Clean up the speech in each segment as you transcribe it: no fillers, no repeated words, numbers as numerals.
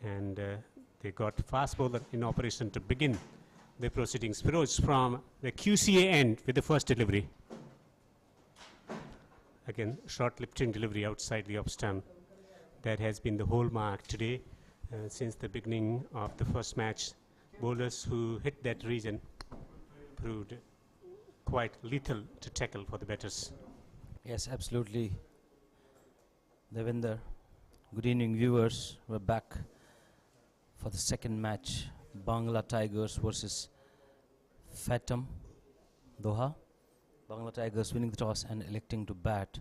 and they got fast bowler in operation to begin the proceedings. Firoz from the QCA end with the first delivery. Again, short lifting delivery outside the off stump. That has been the hallmark today since the beginning of the first match. Bowlers who hit that region proved quite lethal to tackle for the batters. Yes, absolutely. Devinder, good evening viewers. We're back for the second match. Bangla Tigers versus Phatom, Doha. Bangla Tigers winning the toss and electing to bat.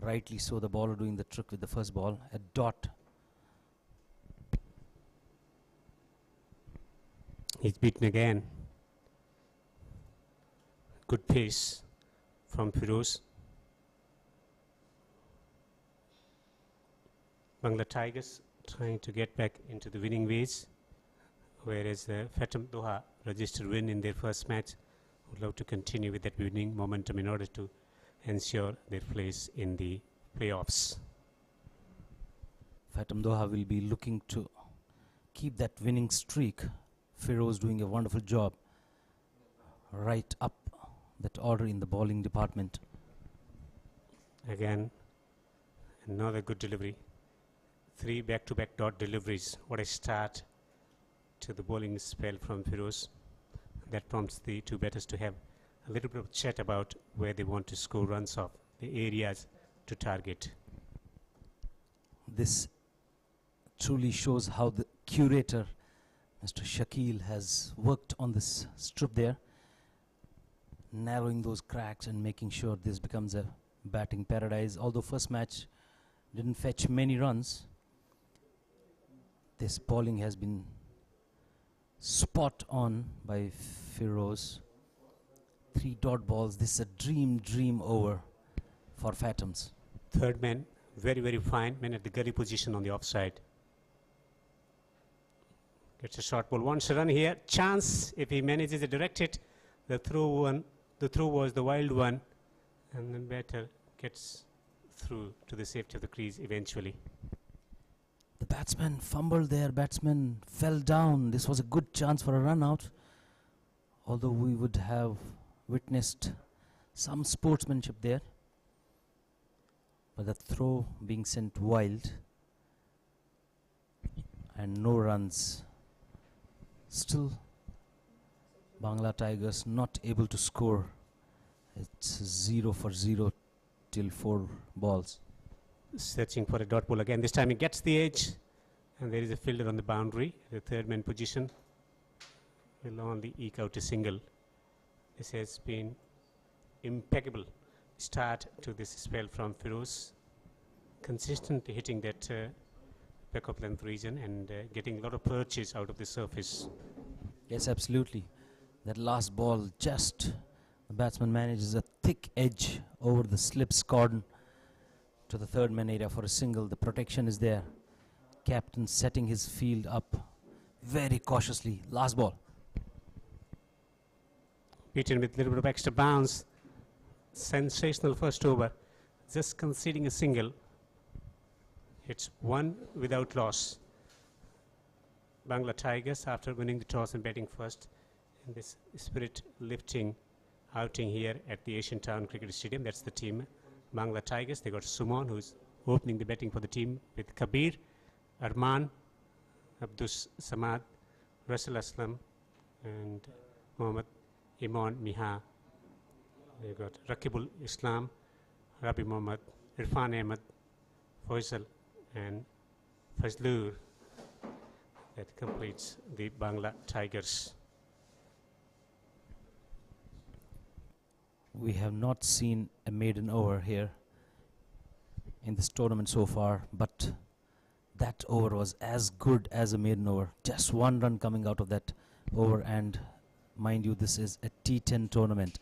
Rightly so, the bowler doing the trick with the first ball. A dot. He's beaten again. Good pace from Firoz. Bangla Tigers trying to get back into the winning ways, whereas Phatom Doha registered win in their first match. Would love to continue with that winning momentum in order to ensure their place in the playoffs. Phatom Doha will be looking to keep that winning streak. Firoz doing a wonderful job right up that order in the bowling department. Again, another good delivery. 3 back-to-back dot deliveries. What a start to the bowling spell from Firoz. That prompts the two batters to have a little bit of chat about where they want to score runs off, the areas to target. This truly shows how the curator, Mr. Shakil, has worked on this strip there, narrowing those cracks and making sure this becomes a batting paradise. Although first match didn't fetch many runs, this bowling has been spot on by Firoz. 3 dot balls. This is a dream over for Phantoms. Third man, very fine. Man at the gully position on the offside. Gets a short ball. Wants a run here. Chance if he manages to direct it. The throw was the wild one, and then batter gets through to the safety of the crease eventually. The batsman fumbled there. Batsman fell down. This was a good chance for a run out. Although we would have witnessed some sportsmanship there. But the throw being sent wild. And no runs. Still, Bangla Tigers not able to score. It's 0 for 0 till 4 balls. Searching for a dot ball again. This time he gets the edge, and there is a fielder on the boundary. The third man position will only eke out a single. This has been impeccable start to this spell from Firoz. Consistently hitting that back of length region and getting a lot of perches out of the surface. Yes, absolutely. That last ball, just the batsman manages a thick edge over the slips cordon to the third man area for a single. The protection is there. Captain setting his field up very cautiously. Last ball. Beaten with a little bit of extra bounce. Sensational first over. Just conceding a single. It's 1 without loss. Bangla Tigers, after winning the toss and batting first, in this spirit lifting outing here at the Asian Town Cricket Stadium. That's the team. Bangla Tigers, they got Sumon, who's opening the batting for the team, with Kabir, Arman, Abdus Samad, Russell Aslam, and Mohammad Iman Miha. They got Rakibul Islam, Rabi Mohammad, Irfan Ahmed, Faisal, and Fazlur. That completes the Bangla Tigers. We have not seen a maiden over here in this tournament so far, but that over was as good as a maiden over. Just 1 run coming out of that over, and mind you, this is a T10 tournament.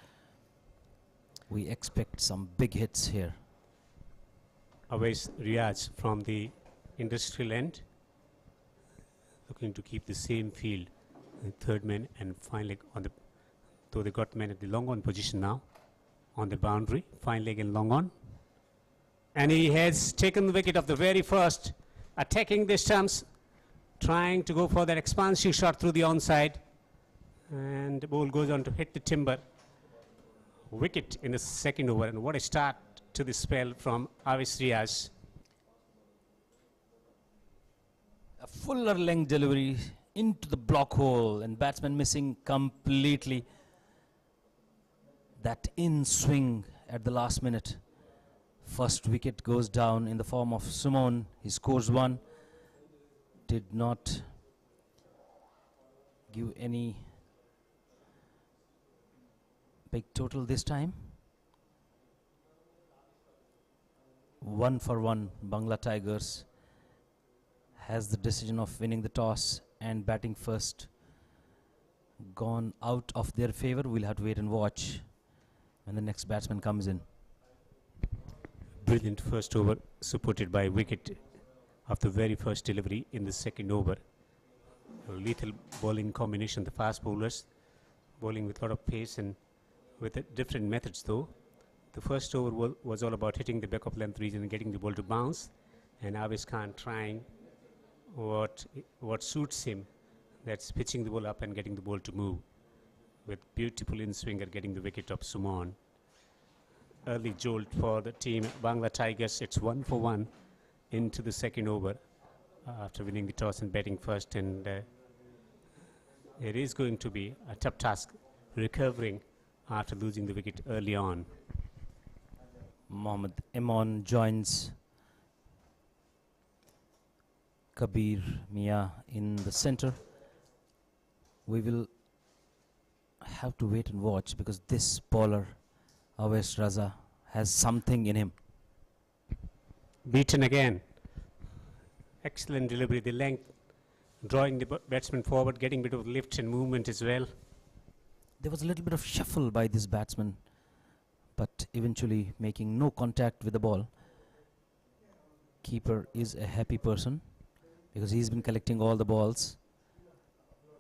We expect some big hits here. Awais Riaz from the industrial end, looking to keep the same field. Third man and fine leg on the, though they got men at the long on position now on the boundary. Fine leg and long on. And he has taken the wicket of the very first, attacking the stumps trying to go for that expansive shot through the onside, and the ball goes on to hit the timber wicket in the second over. And what a start to the spell from Avis Riaz. A fuller length delivery into the block hole, and batsman missing completely. That in swing at the last minute. First wicket goes down in the form of Sumon. He scores 1. Did not give any big total this time. 1 for 1. Bangla Tigers has the decision of winning the toss and batting first gone out of their favor. We'll have to wait and watch when the next batsman comes in. Brilliant first over, supported by wicket of the very first delivery in the second over. A lethal bowling combination, the fast bowlers bowling with a lot of pace and with different methods though. The first over was all about hitting the back of length region and getting the ball to bounce, and Avis Khan trying what suits him, that's pitching the ball up and getting the ball to move, with beautiful in-swinger getting the wicket of Sumon. Early jolt for the team Bangla Tigers. It's 1 for 1 into the second over after winning the toss and batting first, and it is going to be a tough task recovering after losing the wicket early on. Mohammad Imran joins Kabir Mia in the center. We will have to wait and watch because this bowler Awais Raza has something in him. Beaten again. Excellent delivery, the length, drawing the batsman forward, getting a bit of lift and movement as well. There was a little bit of shuffle by this batsman, but eventually making no contact with the ball. Keeper is a happy person because he's been collecting all the balls,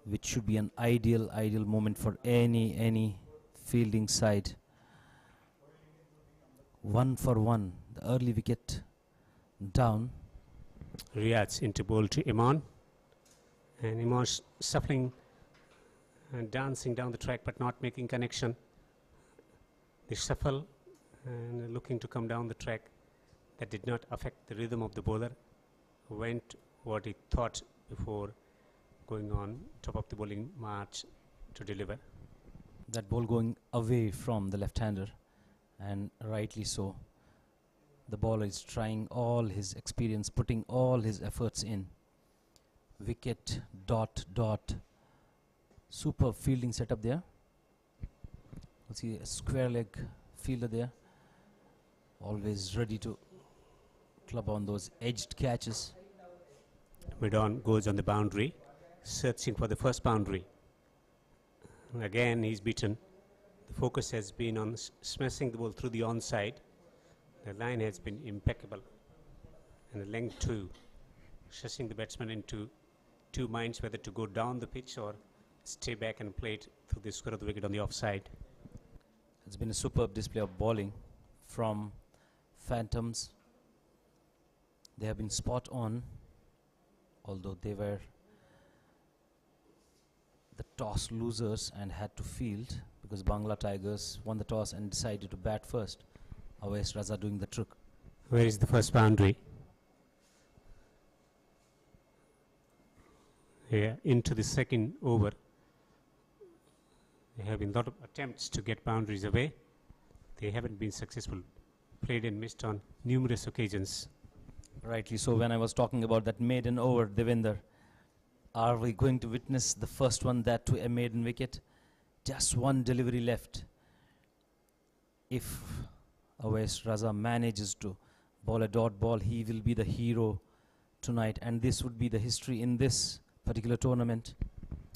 which should be an ideal moment for any fielding side. 1 for 1, the early wicket down. Riyadh into ball to Iman, and Iman shuffling and dancing down the track but not making connection. The shuffle and looking to come down the track, that did not affect the rhythm of the bowler. Went what he thought before going on top of the bowling march to deliver. That ball going away from the left-hander, and rightly so. The bowler is trying all his experience, putting all his efforts in. Wicket, dot. Super fielding setup there. You'll see a square leg fielder there, always ready to club on those edged catches. Midon goes on the boundary, searching for the first boundary. And again he's beaten. The focus has been on smashing the ball through the onside. The line has been impeccable, and the length too, shushing the batsman into two minds whether to go down the pitch or stay back and play it through the square of the wicket on the offside. It's been a superb display of bowling from Phantoms. They have been spot on, although they were the toss losers and had to field because Bangla Tigers won the toss and decided to bat first. Awais Raza doing the trick. Where is the first boundary? Here into the second over. There have been a lot of attempts to get boundaries away. They haven't been successful. Played and missed on numerous occasions. Rightly so. When I was talking about that maiden over, Devinder, are we going to witness the first one, that to a maiden wicket? Just one delivery left. If Awais Raza manages to bowl a dot ball, he will be the hero tonight, and this would be the history in this particular tournament.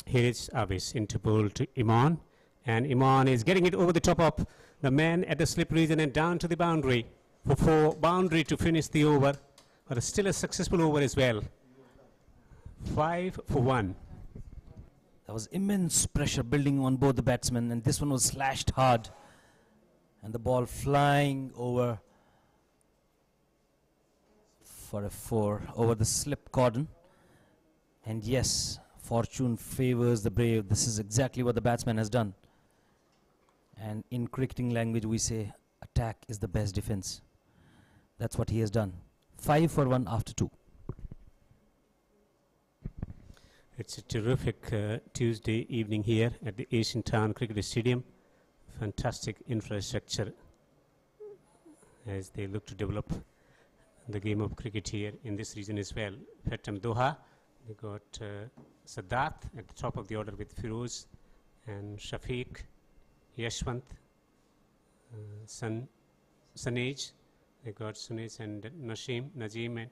Here is Avis into ball to Iman, and Iman is getting it over the top of the man at the slip region and down to the boundary for boundary to finish the over, but still a successful over as well. 5 for 1. There was immense pressure building on both the batsmen, and this one was slashed hard, and the ball flying over for a 4 over the slip cordon. And yes, fortune favors the brave. This is exactly what the batsman has done. And in cricketing language, we say attack is the best defense. That's what he has done. 5 for 1 after 2. It's a terrific Tuesday evening here at the Asian Town Cricket Stadium. Fantastic infrastructure as they look to develop the game of cricket here in this region as well. Phatom Doha, they got Sadat at the top of the order with Firoz and Shafiq, Yashwant, Sanej. They got Sunaj and Najim and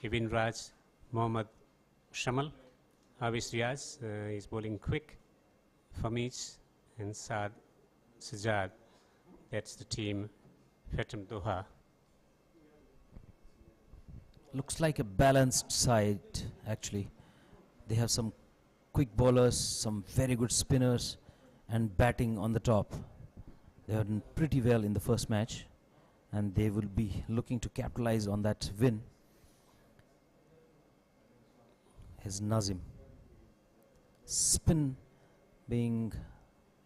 Ibn Raj, Mohammad Shamal, Hafiz Riaz, is bowling quick, Famiz and Saad Sajad. That's the team, Phatom Doha. Looks like a balanced side, actually. They have some quick bowlers, some very good spinners, and batting on the top. They have done pretty well in the first match, and they will be looking to capitalize on that win. Here's Nazim. Spin being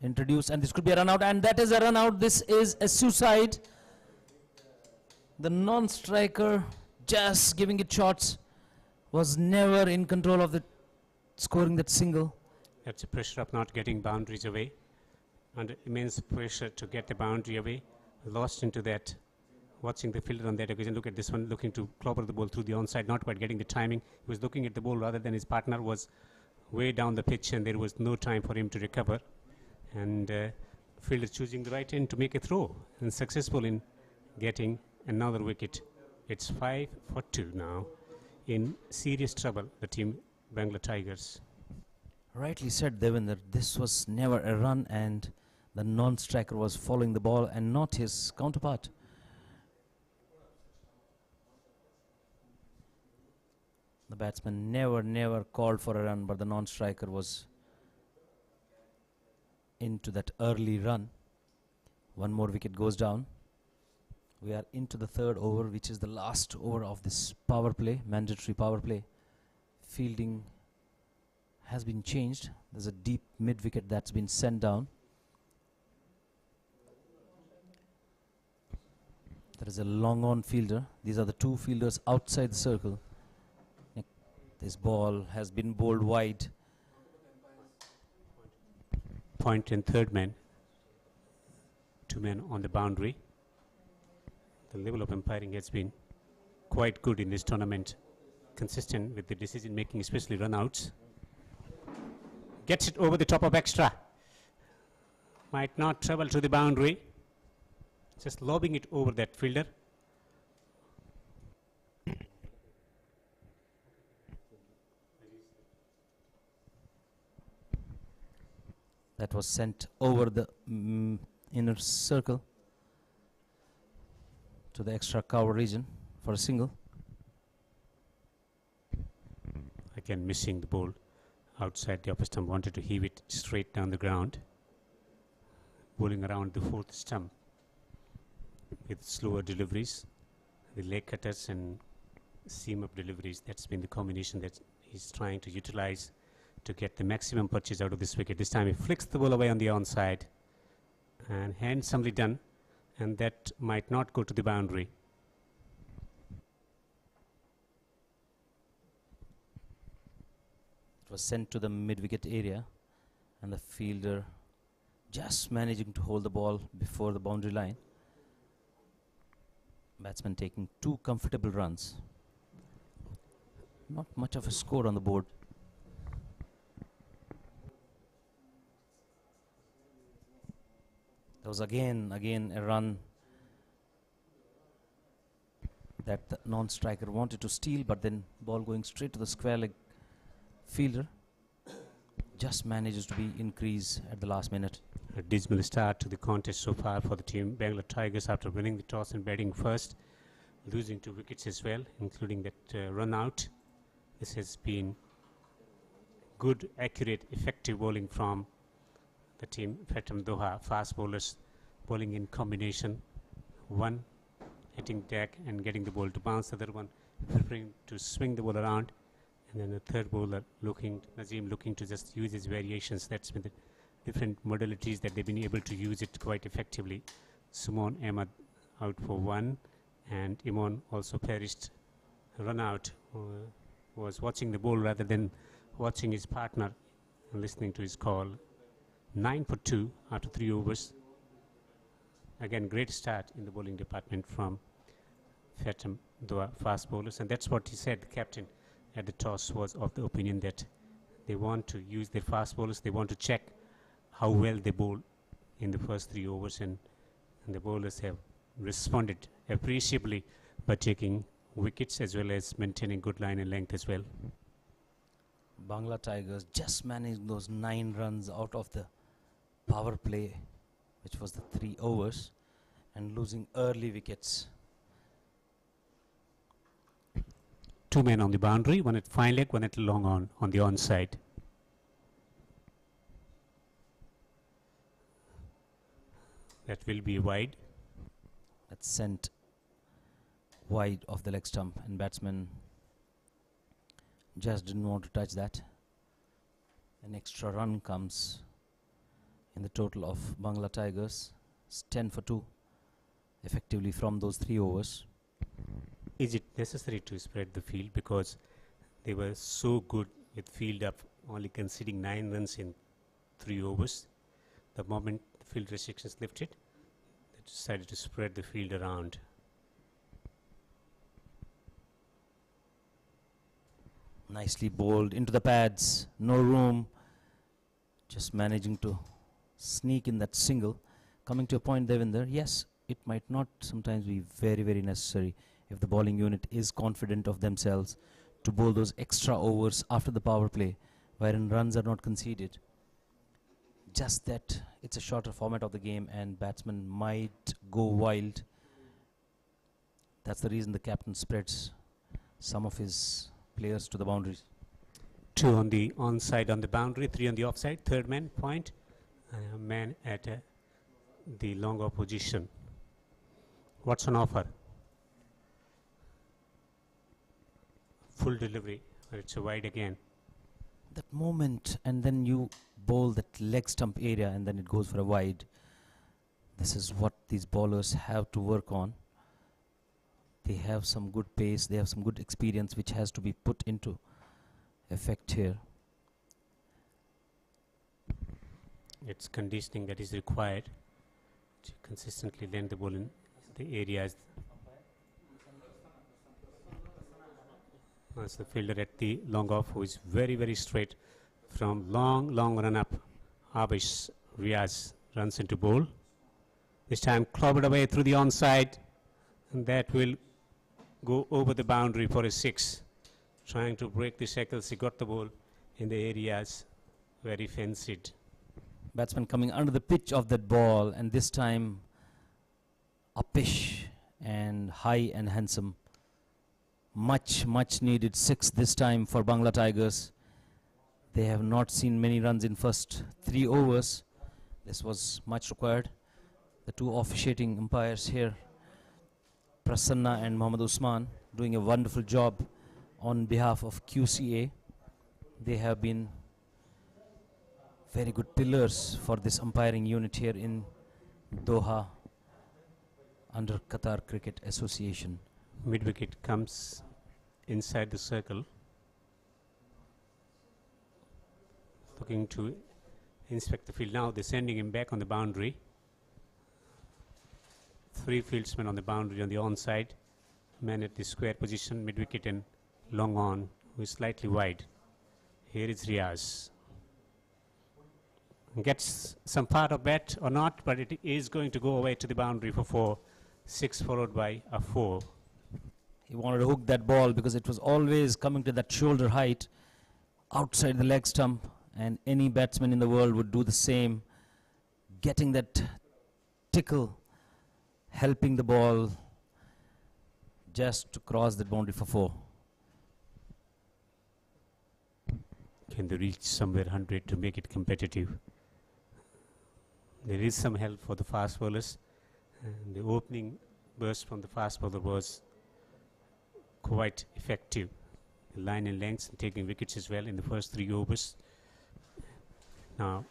introduced, and this could be a run out, and that is a run out. This is a suicide. The non-striker just giving it shots, was never in control of the scoring that single. That's the pressure of not getting boundaries away. Under immense pressure to get the boundary away. Lost into that. Watching the fielder on that occasion. Look at this one, looking to clobber the ball through the onside, not quite getting the timing. He was looking at the ball rather than his partner was way down the pitch, and there was no time for him to recover. And fielder choosing the right end to make a throw, and successful in getting another wicket. It's 5 for 2 now. In serious trouble, the team Bangla Tigers. Rightly said, Devinder. This was never a run, and the non-striker was following the ball and not his counterpart. The batsman never called for a run, but the non-striker was into that early run. One more wicket goes down. We are into the third over, which is the last over of this power play, mandatory power play. Fielding has been changed. There's a deep mid-wicket that's been sent down. There is a long-on fielder. These are the two fielders outside the circle. This ball has been bowled wide. Point and third man. 2 men on the boundary. The level of umpiring has been quite good in this tournament. Consistent with the decision making, especially run outs. Gets it over the top of extra. Might not travel to the boundary. Just lobbing it over that fielder. That was sent over the inner circle to the extra cover region for a single. Again missing the ball outside the upper stump. Wanted to heave it straight down the ground. Bowling around the fourth stump with slower deliveries. The leg cutters and seam up deliveries. That's been the combination that he's trying to utilize to get the maximum purchase out of this wicket. This time he flicks the ball away on the onside, and handsomely done, and that might not go to the boundary. It was sent to the mid-wicket area, and the fielder just managing to hold the ball before the boundary line. Batsman taking 2 comfortable runs. Not much of a score on the board. There was again a run that the non-striker wanted to steal, but then ball going straight to the square leg fielder just manages to be increased at the last minute. A dismal start to the contest so far for the team Bangla Tigers after winning the toss and batting first, losing 2 wickets as well, including that run out. This has been good, accurate, effective bowling from the team Phatom Doha. Fast bowlers bowling in combination, one hitting deck and getting the ball to bounce, the other one preferring to swing the ball around And then the third bowler Nazim looking to just use his variations. That's been the different modalities that they've been able to use it quite effectively. Sumon Ahmad out for 1, and Imon also perished, run out, was watching the ball rather than watching his partner and listening to his call. 9 for 2 after 3 overs. Again, great start in the bowling department from Phatom, Doha fast bowlers, and that's what he said. The captain at the toss was of the opinion that they want to use their fast bowlers. They want to check how well they bowl in the first 3 overs, and the bowlers have responded appreciably by taking wickets as well as maintaining good line and length as well. Bangla Tigers just managed those 9 runs out of the power play, which was the 3 overs, and losing early wickets. 2 men on the boundary, 1 at fine leg, 1 at long on the onside. That will be wide. That's sent wide of the leg stump, and batsman just didn't want to touch that. An extra run comes in the total of Bangla Tigers. It's 10 for 2 effectively from those 3 overs. Is it necessary to spread the field, because they were so good with field up, only conceding 9 runs in 3 overs? The moment the field restrictions lifted, they decided to spread the field around. Nicely bowled into the pads, no room, just managing to sneak in that single. Coming to a point, Devinder, yes, it might not sometimes be very, very necessary if the bowling unit is confident of themselves to bowl those extra overs after the power play, wherein runs are not conceded. Just that it's a shorter format of the game and batsmen might go wild. That's the reason the captain spreads some of his players to the boundaries. 2 on the onside on the boundary, 3 on the offside. Third man point, man at the longer position. What's on offer? Full delivery, but it's a wide again. That moment, and then you bowl that leg stump area and then it goes for a wide. This is what these bowlers have to work on. They have some good pace, they have some good experience which has to be put into effect here. It's conditioning that is required to consistently land the ball in the areas. That's the fielder at the long off, who is very, very straight from long run up. Abish Riaz runs into bowl. This time clobbered away through the onside, and that will go over the boundary for a 6. Trying to break the shackles, he got the ball in the areas where he fancied. Batsman coming under the pitch of that ball, and this time uppish and high and handsome. Much needed 6 this time for Bangla Tigers. They have not seen many runs in first 3 overs. This was much required. The 2 officiating umpires here, Prasanna and Mohammad Usman, doing a wonderful job on behalf of QCA. They have been very good pillars for this umpiring unit here in Doha under Qatar Cricket Association. Mid-wicket comes inside the circle, looking to inspect the field. Now they're sending him back on the boundary. 3 fieldsmen on the boundary on the onside. Man at the square position, mid-wicket and long on, who is slightly wide. Here is Riaz. Gets some part of that or not, but it is going to go away to the boundary for 4. 6 followed by a 4. He wanted to hook that ball because it was always coming to that shoulder height outside the leg stump, and any batsman in the world would do the same. Getting that tickle, helping the ball just to cross the boundary for 4. Can they reach somewhere 100 to make it competitive? There is some help for the fast bowlers, and the opening burst from the fast bowler was quite effective. line and lengths and taking wickets as well in the first 3 overs. Now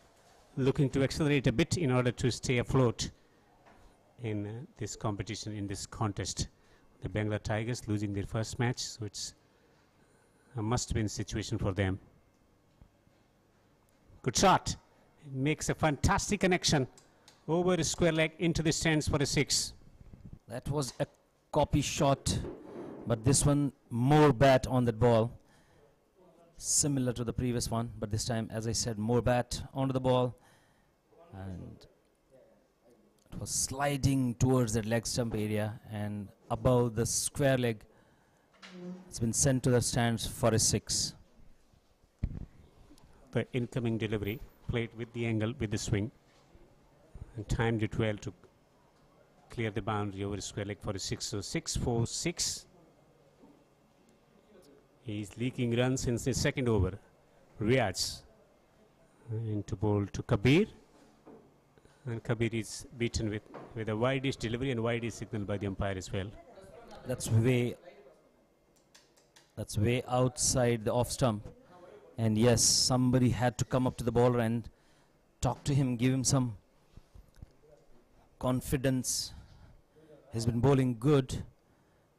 looking to accelerate a bit in order to stay afloat in this competition, in this contest. The Bangla Tigers losing their first match, so it's a must-win situation for them. Good shot. Makes a fantastic connection over a square leg into the stands for a 6. That was a copy shot, but this one more bat on that ball. Similar to the previous one, but this time, as I said, more bat onto the ball. And it was sliding towards that leg stump area and above the square leg. It's been sent to the stands for a 6. The incoming delivery played with the angle, with the swing, and timed it well to clear the boundary over the square leg for a 6. So 6-4-6. He's leaking runs since the second over. Riaz into bowl to Kabir, and Kabir is beaten with a wideish delivery and wideish signal by the umpire as well. That's way outside the off stump, and yes, somebody had to come up to the bowler and talk to him, give him some confidence. He's been bowling good.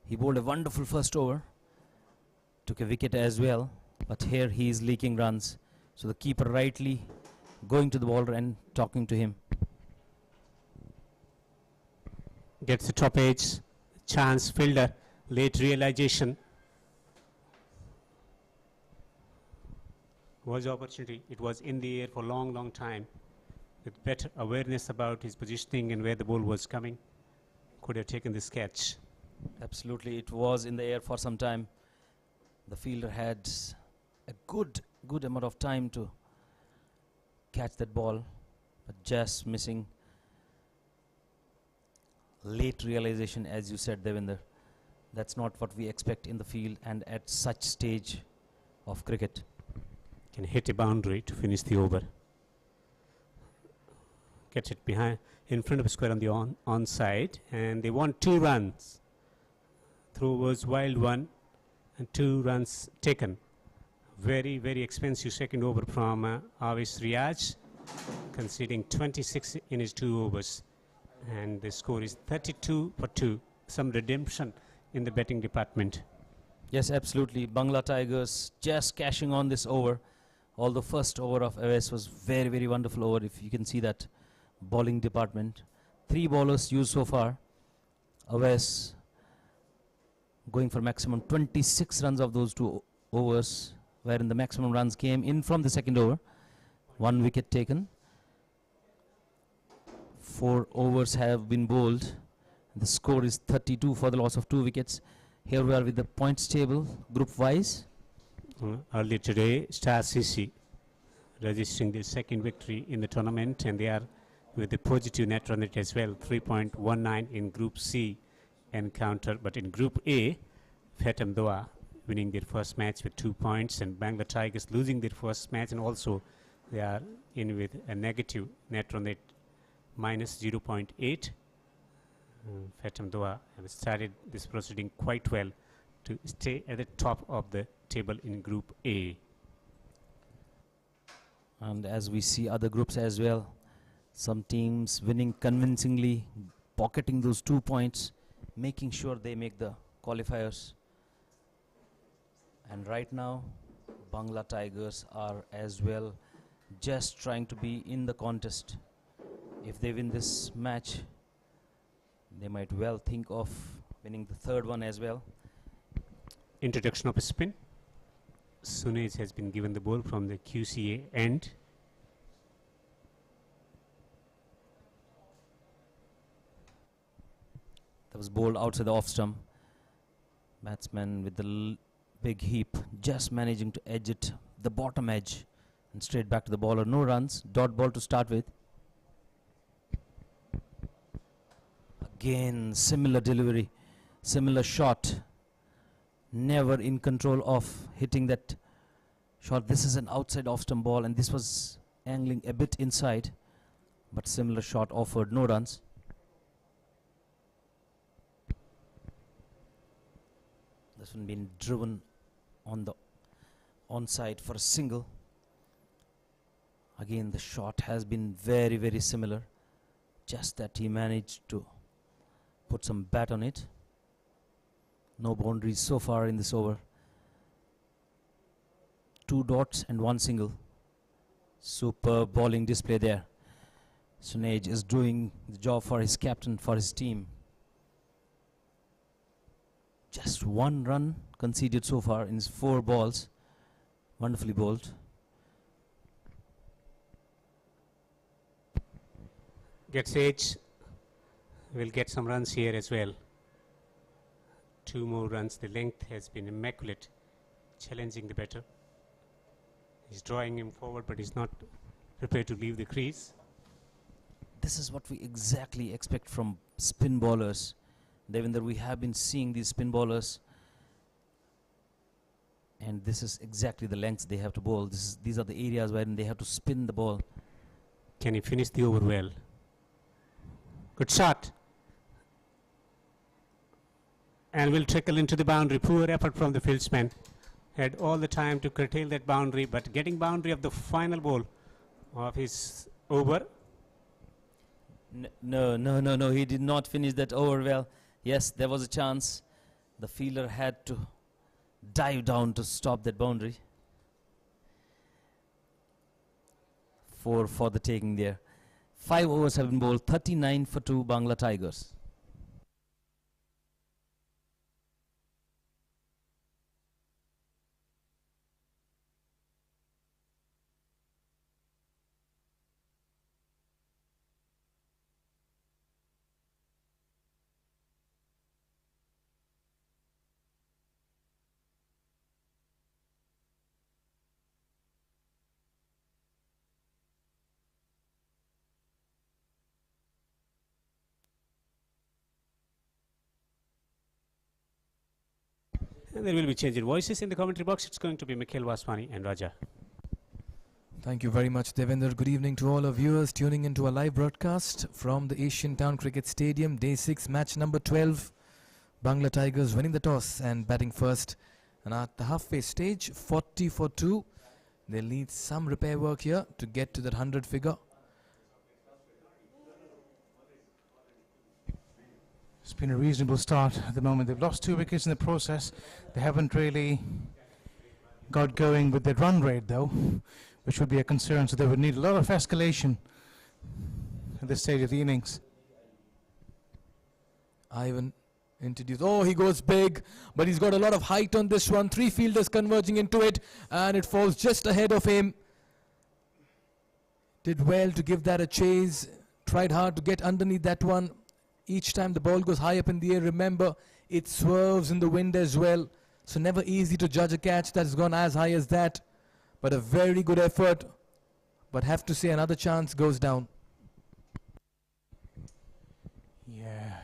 He bowled a wonderful first over, took a wicket as well, but here he is leaking runs, so the keeper rightly going to the bowler and talking to him. Gets the top edge, chance fielder, late realization. Was the opportunity. It was in the air for a long time. With better awareness about his positioning and where the ball was coming, could have taken this catch. Absolutely, it was in the air for some time. The fielder had a good amount of time to catch that ball, but just missing. Late realization, as you said, Devinder. That's not what we expect in the field and at such stage of cricket. Can hit a boundary to finish the over. Gets it behind, in front of a square on the onside, and they want 2 runs. Throw was wild one, and 2 runs taken. Very expensive second over from Avis Riaz, conceding 26 in his 2 overs. And the score is 32 for 2. Some redemption in the betting department. Yes, absolutely. Bangla Tigers just cashing on this over. Although first over of Aves was very wonderful over, if you can see that bowling department. 3 bowlers used so far. Aves going for maximum 26 runs of those 2 overs, wherein the maximum runs came in from the second over. 1 wicket taken. 4 overs have been bowled. The score is 32 for the loss of 2 wickets. Here we are with the points table, group wise. Earlier today, Star CC registering their second victory in the tournament, and they are with a positive net run rate as well, 3.19 in Group C encounter. But in Group A, Phatom Doha winning their first match with 2 points, and Bangla Tigers losing their first match, and also they are in with a negative net run rate, minus 0.8. Phatom Doha have started this proceeding quite well to stay at the top of the table in Group A. And as we see other groups as well, some teams winning convincingly, pocketing those 2 points, making sure they make the qualifiers. And right now, Bangla Tigers are as well just trying to be in the contest. If they win this match, they might well think of winning the third one as well. Introduction of a spin. Sunaj has been given the ball from the QCA end. That was bowled outside the off stump. Batsman with the big heap just managing to edge it, the bottom edge, and straight back to the bowler. No runs, dot ball to start with. Again, similar delivery, similar shot. Never in control of hitting that shot. This is an outside off stump ball, and this was angling a bit inside, but similar shot offered, no runs. This one being driven on the onside for a single. Again, the shot has been very, very similar, just that he managed to put some bat on it. No boundaries so far in this over. 2 dots and 1 single. Superb bowling display there. Sunej is doing the job for his captain, for his team. Just 1 run conceded so far in his 4 balls. Wonderfully bowled. Gets edge. Will get some runs here as well. 2 more runs. The length has been immaculate, challenging the batter. He's drawing him forward, but he's not prepared to leave the crease. This is what we exactly expect from spin bowlers. Devendra, we have been seeing these spin bowlers, and this is exactly the lengths they have to bowl. These are the areas wherein they have to spin the ball. Can he finish the over well? Good shot. And will trickle into the boundary. Poor effort from the fieldsman. Had all the time to curtail that boundary, but getting boundary of the final ball of his over. No, he did not finish that over well. Yes, there was a chance. The fielder had to dive down to stop that boundary. 4 for the taking there. 5 overs have been bowled, 39 for 2 Bangla Tigers. And there will be change in voices in the commentary box. It's going to be Mikhail Vaswani and Raja. Thank you very much, Devendra. Good evening to all our viewers tuning into a live broadcast from the Asian Town Cricket Stadium. Day 6, match number 12. Bangla Tigers winning the toss and batting first. And at the halfway stage, 40 for 2. They'll need some repair work here to get to that 100 figure. It's been a reasonable start at the moment. They've lost 2 wickets in the process. They haven't really got going with their run rate though, which would be a concern. So they would need a lot of escalation at this stage of the innings. Ivan introduced. Oh, he goes big, but he's got a lot of height on this one. 3 fielders converging into it, and it falls just ahead of him. Did well to give that a chase. Tried hard to get underneath that one. Each time the ball goes high up in the air, remember, it swerves in the wind as well. So never easy to judge a catch that's gone as high as that. But a very good effort. But have to say another chance goes down. Yeah,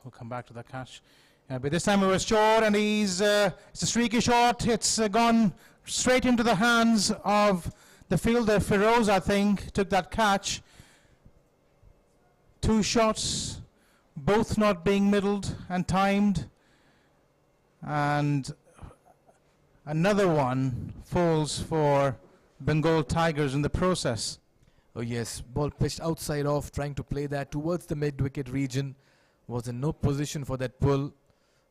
we'll come back to that catch. But this time it was short, and it's a streaky shot. It's gone straight into the hands of the fielder. Feroz, I think, took that catch. 2 shots, both not being middled and timed, and another one falls for Bengal Tigers in the process. Oh yes, ball pitched outside off, trying to play that towards the mid-wicket region. Was in no position for that pull,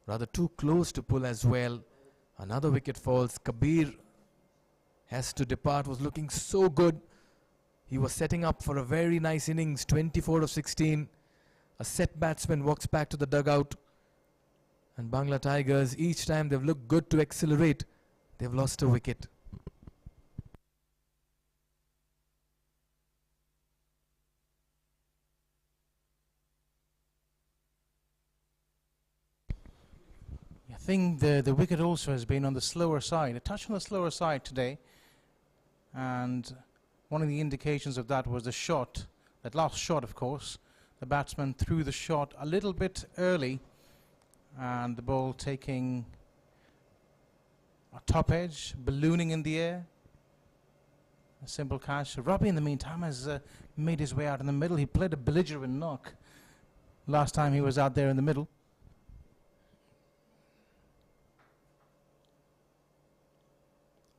rather too close to pull as well. Another wicket falls. Kabir has to depart, was looking so good. He was setting up for a very nice innings, 24 of 16. A set batsman walks back to the dugout. And Bangla Tigers, each time they've looked good to accelerate, they've lost a wicket. I think the wicket also has been on the slower side, a touch on the slower side today. And one of the indications of that was the shot, that last shot of course. The batsman threw the shot a little bit early, and the ball taking a top edge, ballooning in the air. A simple catch. Robbie in the meantime has made his way out in the middle. He played a belligerent knock last time he was out there in the middle.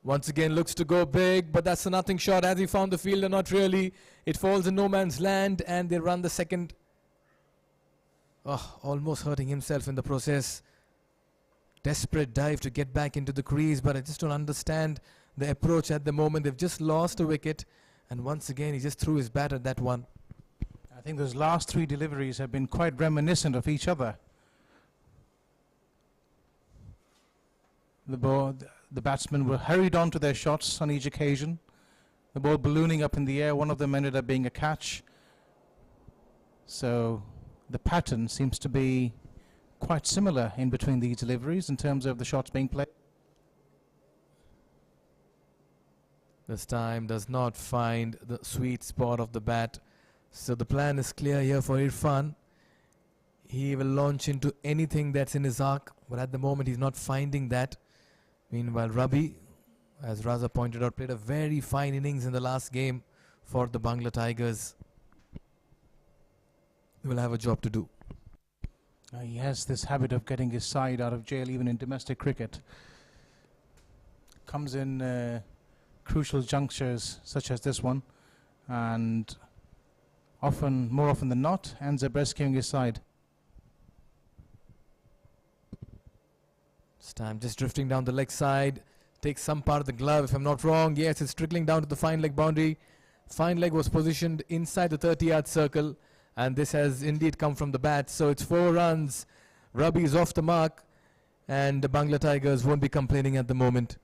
Once again looks to go big, but that's a nothing shot. Has he found the fielder? Not really. It falls in no man's land, and they run the second. Oh, almost hurting himself in the process. Desperate dive to get back into the crease, but I just don't understand the approach at the moment. They've just lost a wicket, and once again he just threw his bat at that one. I think those last three deliveries have been quite reminiscent of each other. The batsmen were hurried on to their shots on each occasion. The ball ballooning up in the air. One of them ended up being a catch. So the pattern seems to be quite similar in between these deliveries in terms of the shots being played. This time does not find the sweet spot of the bat. So the plan is clear here for Irfan. He will launch into anything that's in his arc, but at the moment he's not finding that. Meanwhile, Rabi, as Raza pointed out, played a very fine innings in the last game for the Bangla Tigers. He will have a job to do. He has this habit of getting his side out of jail even in domestic cricket. Comes in crucial junctures such as this one, and more often than not, ends up rescuing his side. This time just drifting down the leg side. Takes some part of the glove, if I'm not wrong. Yes, it's trickling down to the fine leg boundary. Fine leg was positioned inside the 30-yard circle, and this has indeed come from the bat. So it's 4 runs. Rabi is off the mark, and the Bangla Tigers won't be complaining at the moment.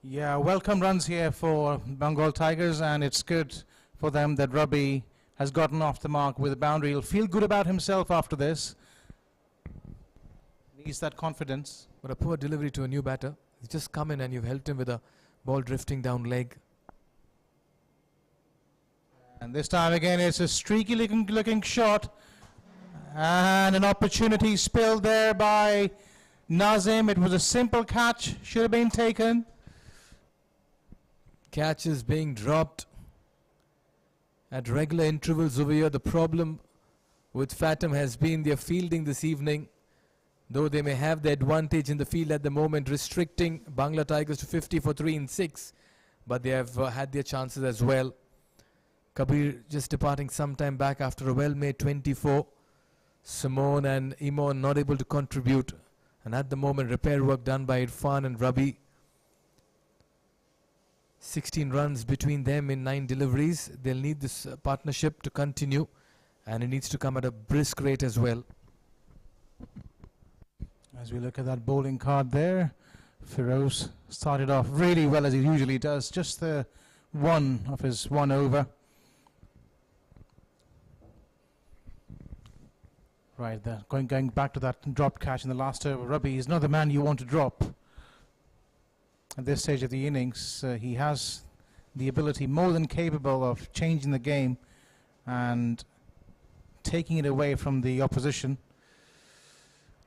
Yeah, welcome runs here for Bengal Tigers, and it's good for them that Rabi has gotten off the mark with a boundary. He'll feel good about himself after this. Needs that confidence. But a poor delivery to a new batter. He's just come in and you've helped him with a ball drifting down leg. And this time again it's a streaky looking shot, and an opportunity spilled there by Nazim. It was a simple catch, should have been taken. Catch is being dropped at regular intervals over here. The problem with Phatom has been their fielding this evening. Though they may have the advantage in the field at the moment, restricting Bangla Tigers to 50 for 3 in 6. But they have had their chances as well. Kabir just departing some time back after a well-made 24. Simone and Imon not able to contribute. And at the moment, repair work done by Irfan and Rabi. 16 runs between them in 9 deliveries. They'll need this partnership to continue. And it needs to come at a brisk rate as well. As we look at that bowling card there, Feroz started off really well as he usually does. Just the one of his 1 over. Right, going back to that dropped catch in the last over. Rabi is not the man you want to drop. At this stage of the innings, he has the ability, more than capable, of changing the game and taking it away from the opposition.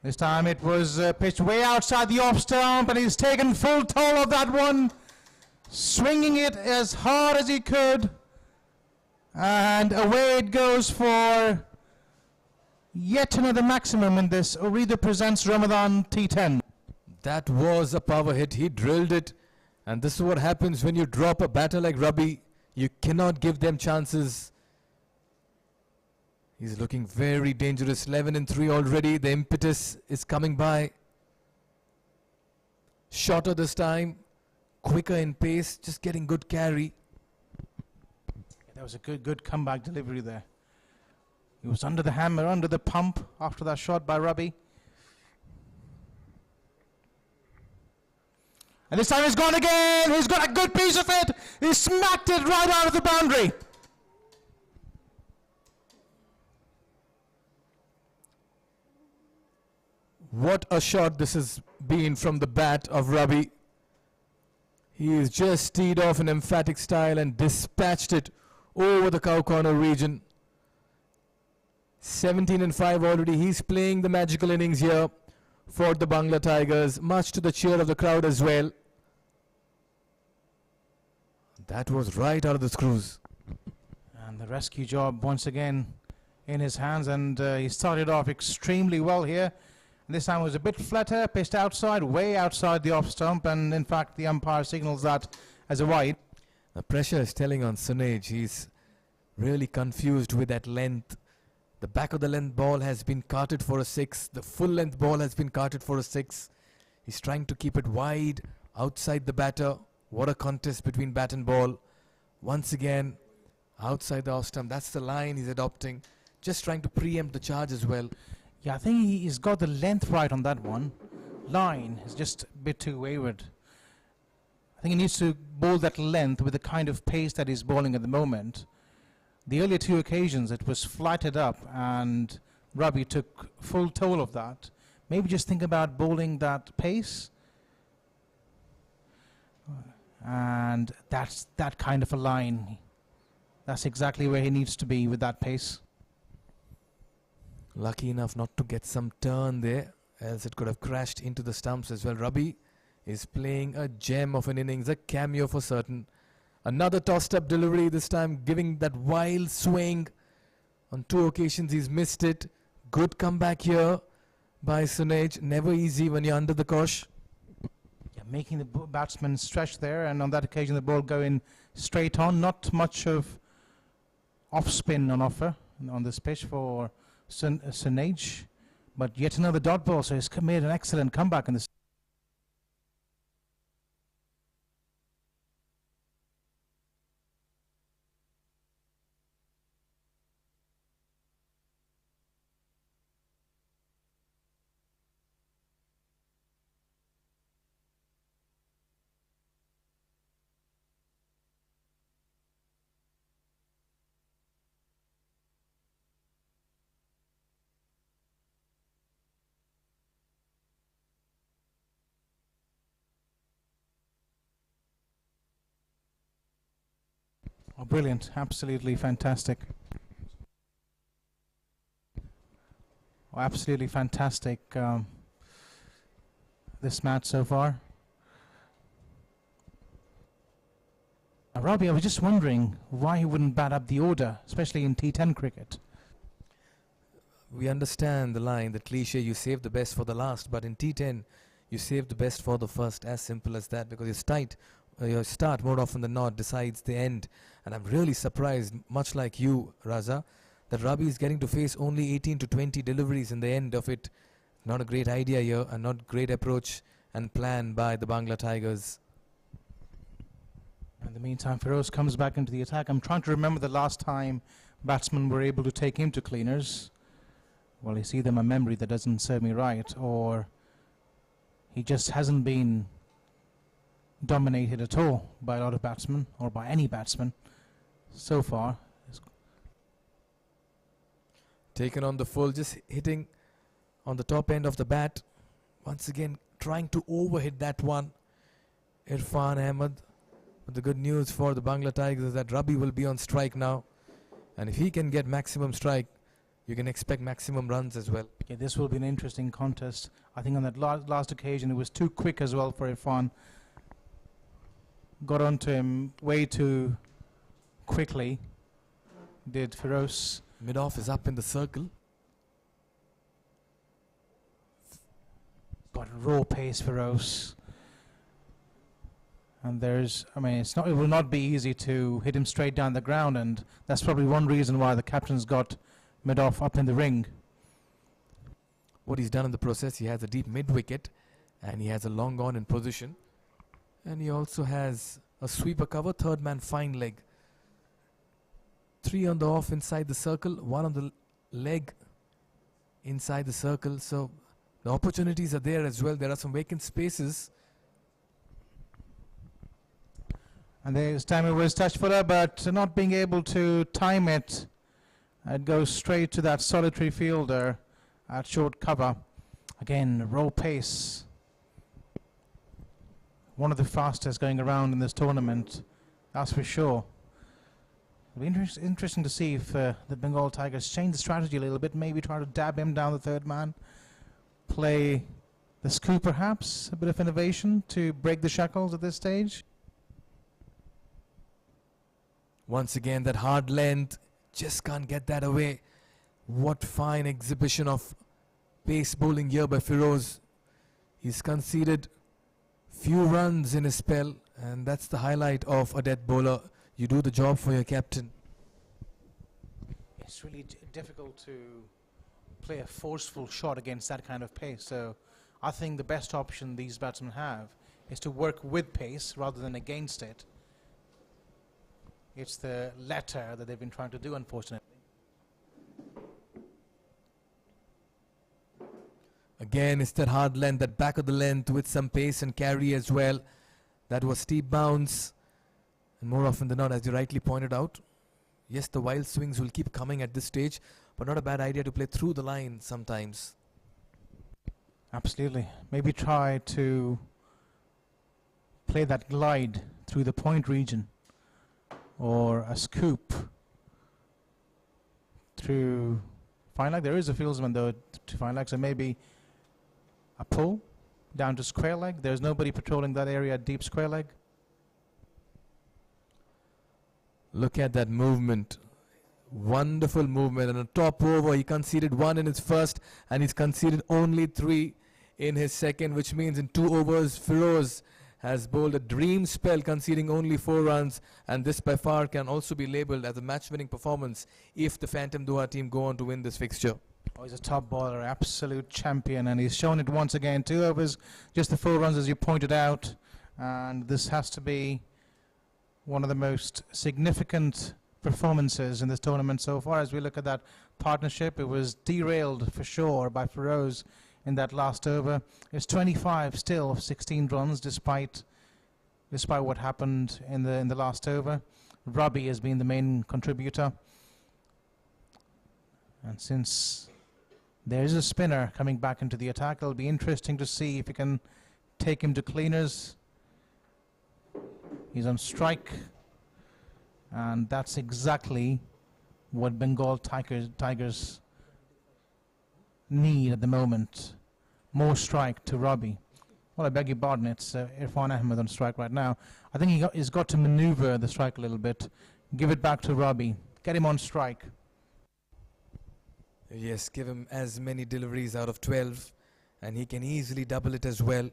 This time it was pitched way outside the off stump, and he's taken full toll of that one, swinging it as hard as he could, and away it goes for yet another maximum in this Ooredoo presents Ramadan T10. That was a power hit. He drilled it, and this is what happens when you drop a batter like Rabi. You cannot give them chances. He's looking very dangerous. 11 and 3 already. The impetus is coming by. Shorter this time. Quicker in pace. Just getting good carry. That was a good comeback delivery there. He was under the hammer, under the pump after that shot by Rabi. And this time he's gone again. He's got a good piece of it. He smacked it right out of the boundary. What a shot this has been from the bat of Rabi. He has just teed off in emphatic style and dispatched it over the cow corner region. 17 and 5 already. He's playing the magical innings here for the Bangla Tigers, much to the cheer of the crowd as well. That was right out of the screws. And the rescue job once again in his hands, and he started off extremely well here. This time it was a bit flatter, pitched outside, way outside the off stump, and in fact the umpire signals that as a wide. The pressure is telling on Sunaj. He's really confused with that length. The back of the length ball has been carted for a 6. The full length ball has been carted for a 6. He's trying to keep it wide outside the batter. What a contest between bat and ball. Once again, outside the off stump. That's the line he's adopting. Just trying to preempt the charge as well. Yeah, I think he's got the length right on that one. Line is just a bit too wayward. I think he needs to bowl that length with the kind of pace that he's bowling at the moment. The earlier 2 occasions it was flatted up and Ravi took full toll of that. Maybe just think about bowling that pace. And that's that kind of a line. That's exactly where he needs to be with that pace. Lucky enough not to get some turn there, else it could have crashed into the stumps as well. Ravi is playing a gem of an innings, a cameo for certain. Another tossed up delivery, this time giving that wild swing. On 2 occasions he's missed it. Good comeback here by Sunaj. Never easy when you're under the cosh. Yeah, making the batsman stretch there, and on that occasion the ball going straight on. Not much of off spin on offer on this pitch for Sunaj, but yet another dot ball, so he's made an excellent comeback in this. Oh, brilliant, absolutely fantastic. Oh, absolutely fantastic, this match so far. Robbie, I was just wondering why he wouldn't bat up the order, especially in T10 cricket. We understand the line, the cliche, you save the best for the last, but in T10 you save the best for the first, as simple as that, because your start more often than not decides the end. And I'm really surprised, much like you, Raza, that Ravi is getting to face only 18 to 20 deliveries in the end of it. Not a great idea here, and not great approach and plan by the Bangla Tigers. In the meantime, Feroz comes back into the attack. I'm trying to remember the last time batsmen were able to take him to cleaners. Well, it's either my memory that doesn't serve me right, or he just hasn't been dominated at all by a lot of batsmen, or by any batsman so far. Taken on the full, just hitting on the top end of the bat. Once again, trying to overhit that one. Irfan Ahmed. But the good news for the Bangla Tigers is that Ravi will be on strike now. And if he can get maximum strike, you can expect maximum runs as well. Yeah, this will be an interesting contest. I think on that last occasion it was too quick as well for Irfan. Got onto him way too quickly, did Feroz. Mid-off is up in the circle. Got raw pace, Feroz. And it will not be easy to hit him straight down the ground, and that's probably one reason why the captain's got mid-off up in the ring. What he's done in the process, he has a deep mid-wicket, and he has a long on in position. And he also has a sweeper cover, third man fine leg. 3 on the off inside the circle, 1 on the leg inside the circle. So the opportunities are there as well. There are some vacant spaces. And this time it was touch footer, but not being able to time it. It goes straight to that solitary fielder at short cover. Again, raw pace. One of the fastest going around in this tournament, that's for sure. It'll be interesting to see if the Bengal Tigers change the strategy a little bit, maybe try to dab him down the third man, play the scoop perhaps, a bit of innovation to break the shackles at this stage. Once again, that hard length, just can't get that away. What fine exhibition of pace bowling here by Firoz. He's conceded few runs in his spell, and that's the highlight of a death bowler. You do the job for your captain. It's really difficult to play a forceful shot against that kind of pace. So I think the best option these batsmen have is to work with pace rather than against it. It's the latter that they've been trying to do, unfortunately. Again, it's that hard length, that back of the length with some pace and carry as well. That was steep bounce. And more often than not, as you rightly pointed out, yes, the wild swings will keep coming at this stage, but not a bad idea to play through the line sometimes. Absolutely. Maybe try to play that glide through the point region, or a scoop through fine leg. There is a fieldsman though to fine leg, so maybe a pull down to square leg. There's nobody patrolling that area at deep square leg. Look at that movement. Wonderful movement. And a top over, he conceded 1 in his first, and he's conceded only 3 in his second, which means in 2 overs, Firoz has bowled a dream spell, conceding only 4 runs, and this by far can also be labelled as a match-winning performance if the Phantom Doha team go on to win this fixture. Oh, he's a top bowler, absolute champion, and he's shown it once again. 2 overs, just the 4 runs as you pointed out, and this has to be one of the most significant performances in this tournament so far. As we look at that partnership, it was derailed for sure by Feroz in that last over. It's 25 still, 16 runs despite what happened in the last over. Robbie has been the main contributor, and since there is a spinner coming back into the attack, it'll be interesting to see if he can take him to cleaners. He's on strike, and that's exactly what Bengal Tigers need at the moment. More strike to Robbie. Well, I beg your pardon, it's Irfan Ahmed on strike right now. I think he's got to maneuver the strike a little bit, give it back to Robbie, get him on strike. Yes, give him as many deliveries out of 12, and he can easily double it as well.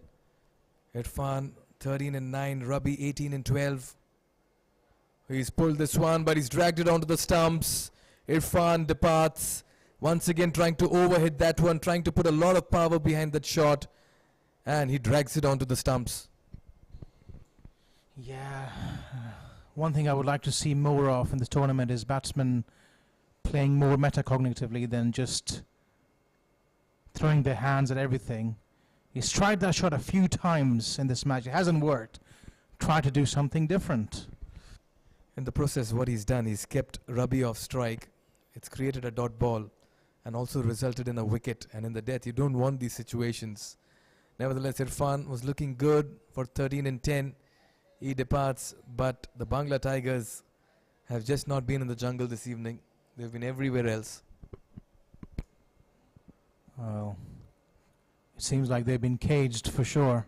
Irfan 13 and 9, Rabi 18 and 12. He's pulled this one, but he's dragged it onto the stumps. Irfan departs, once again trying to overhit that one, trying to put a lot of power behind that shot, and he drags it onto the stumps. Yeah, one thing I would like to see more of in this tournament is batsmen playing more metacognitively than just throwing their hands at everything. He's tried that shot a few times in this match. It hasn't worked. Try to do something different. In the process, what he's done, he's kept Rabi off strike. It's created a dot ball and also resulted in a wicket. And in the death, you don't want these situations. Nevertheless, Irfan was looking good for 13 and 10. He departs, but the Bangla Tigers have just not been in the jungle this evening. They've been everywhere else. Well, it seems like they've been caged for sure.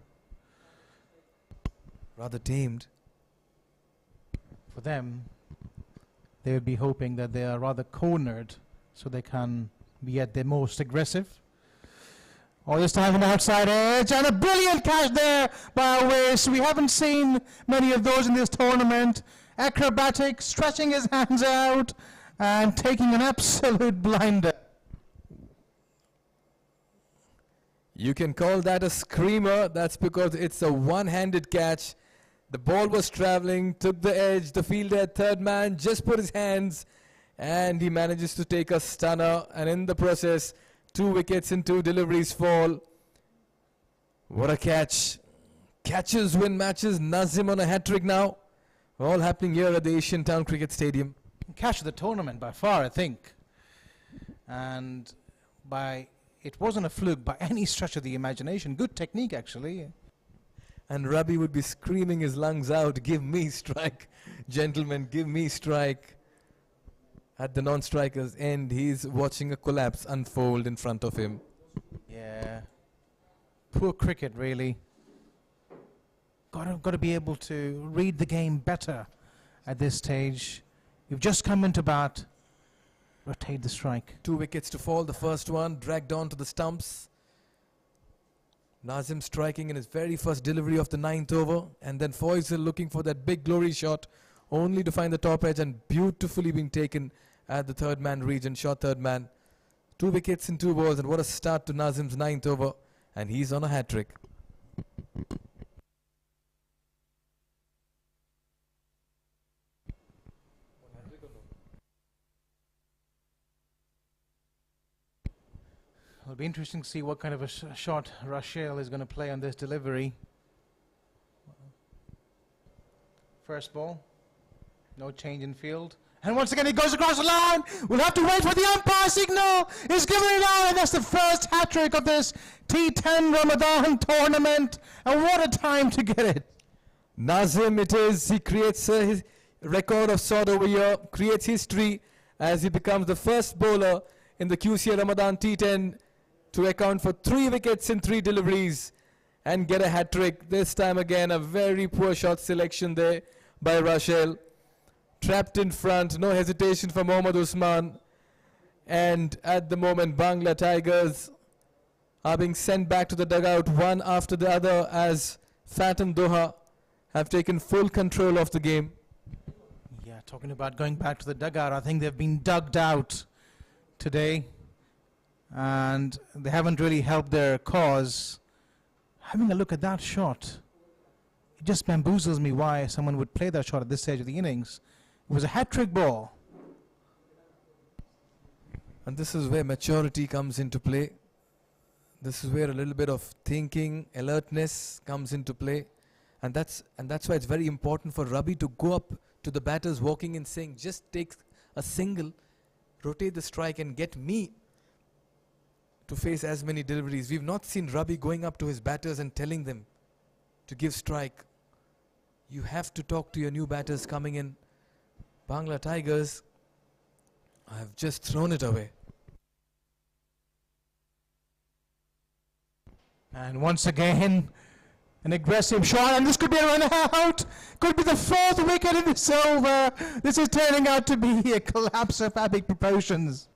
Rather tamed. For them, they would be hoping that they are rather cornered so they can be at their most aggressive. Oh, this time from the outside edge, and a brilliant catch there by Awais. We haven't seen many of those in this tournament. Acrobatic, stretching his hands out and taking an absolute blinder. You can call that a screamer. That's because it's a one-handed catch. The ball was traveling, took the edge. The fielder, third man, just put his hands, and he manages to take a stunner. And in the process, 2 wickets and 2 deliveries fall. What a catch. Catches win matches. Nazim on a hat-trick now. All happening here at the Asian Town Cricket Stadium. Catch of the tournament by far, I think. And it wasn't a fluke by any stretch of the imagination. Good technique, actually. And Rabi would be screaming his lungs out, "Give me strike, gentlemen, give me strike." At the non-striker's end, he's watching a collapse unfold in front of him. Yeah. Poor cricket, really. Got to be able to read the game better at this stage. You've just come into bat. rotate the strike. 2 wickets to fall. The first one dragged on to the stumps. Nazim striking in his very first delivery of the 9th over, and then Faisal looking for that big glory shot, only to find the top edge and beautifully being taken at the third man region, short third man. 2 wickets in 2 balls, and what a start to Nazim's 9th over, and he's on a hat-trick. It'll be interesting to see what kind of a shot Rachel is going to play on this delivery. First ball, no change in field. And once again, he goes across the line. We'll have to wait for the umpire signal. He's giving it out, and that's the first hat-trick of this T10 Ramadan tournament. And what a time to get it. Nazim it is. He creates his record of sort over here, creates history as he becomes the first bowler in the QCA Ramadan T10 to account for 3 wickets in 3 deliveries and get a hat-trick. This time again, a very poor shot selection there by Rachel. Trapped in front, no hesitation for Mohammad Usman. And at the moment, Bangla Tigers are being sent back to the dugout one after the other as Phatom Doha have taken full control of the game. Yeah, talking about going back to the dugout, I think they've been dug out today. And they haven't really helped their cause. Having a look at that shot, it just bamboozles me why someone would play that shot at this stage of the innings. It was a hat-trick ball. And this is where maturity comes into play. This is where a little bit of thinking, alertness comes into play. And that's why it's very important for Rabi to go up to the batters walking in saying, just take a single, rotate the strike and get me to face as many deliveries. We've not seen Rabi going up to his batters and telling them to give strike. You have to talk to your new batters coming in. Bangla Tigers have just thrown it away. And once again, an aggressive shot, and this could be a run out. Could be the 4th wicket in this over. This is turning out to be a collapse of epic proportions.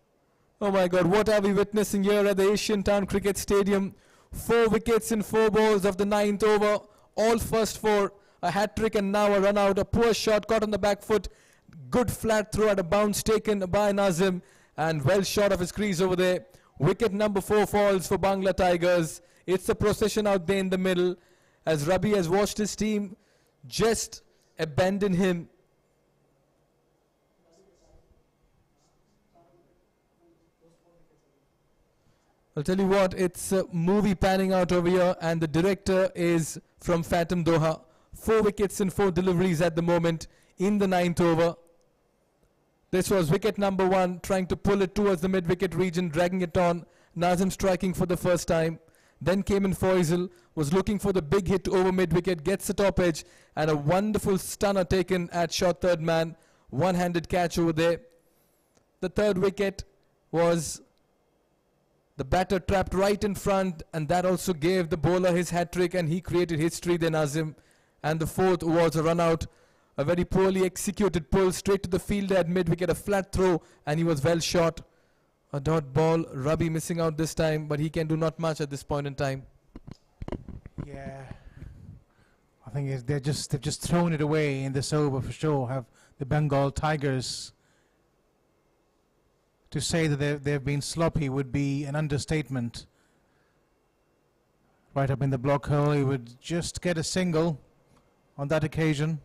Oh my God, what are we witnessing here at the Asian Town Cricket Stadium? 4 wickets in 4 balls of the 9th over, all first 4, a hat-trick and now a run out, a poor shot caught on the back foot, good flat throw at a bounce taken by Nazim and well short of his crease over there. Wicket number 4 falls for Bangla Tigers. It's a procession out there in the middle as Rabi has watched his team just abandon him. I'll tell you what, it's a movie panning out over here, and the director is from Phatom Doha. 4 wickets in 4 deliveries at the moment in the 9th over. This was wicket number 1, trying to pull it towards the mid-wicket region, dragging it on. Nazim striking for the first time. Then came in Faisal, was looking for the big hit over mid-wicket, gets the top edge, and a wonderful stunner taken at short third man. One-handed catch over there. The 3rd wicket was the batter trapped right in front, and that also gave the bowler his hat-trick, and he created history then, Nazim. And the 4th was a run-out, a very poorly executed pull straight to the fielder at mid-wicket, a flat throw, and he was well shot. A dot ball, Rabi missing out this time, but he can do not much at this point in time. Yeah, I think they've just thrown it away in this over for sure. Have the Bengal Tigers. To say that they've been sloppy would be an understatement. Right up in the block hole, he would just get a single on that occasion.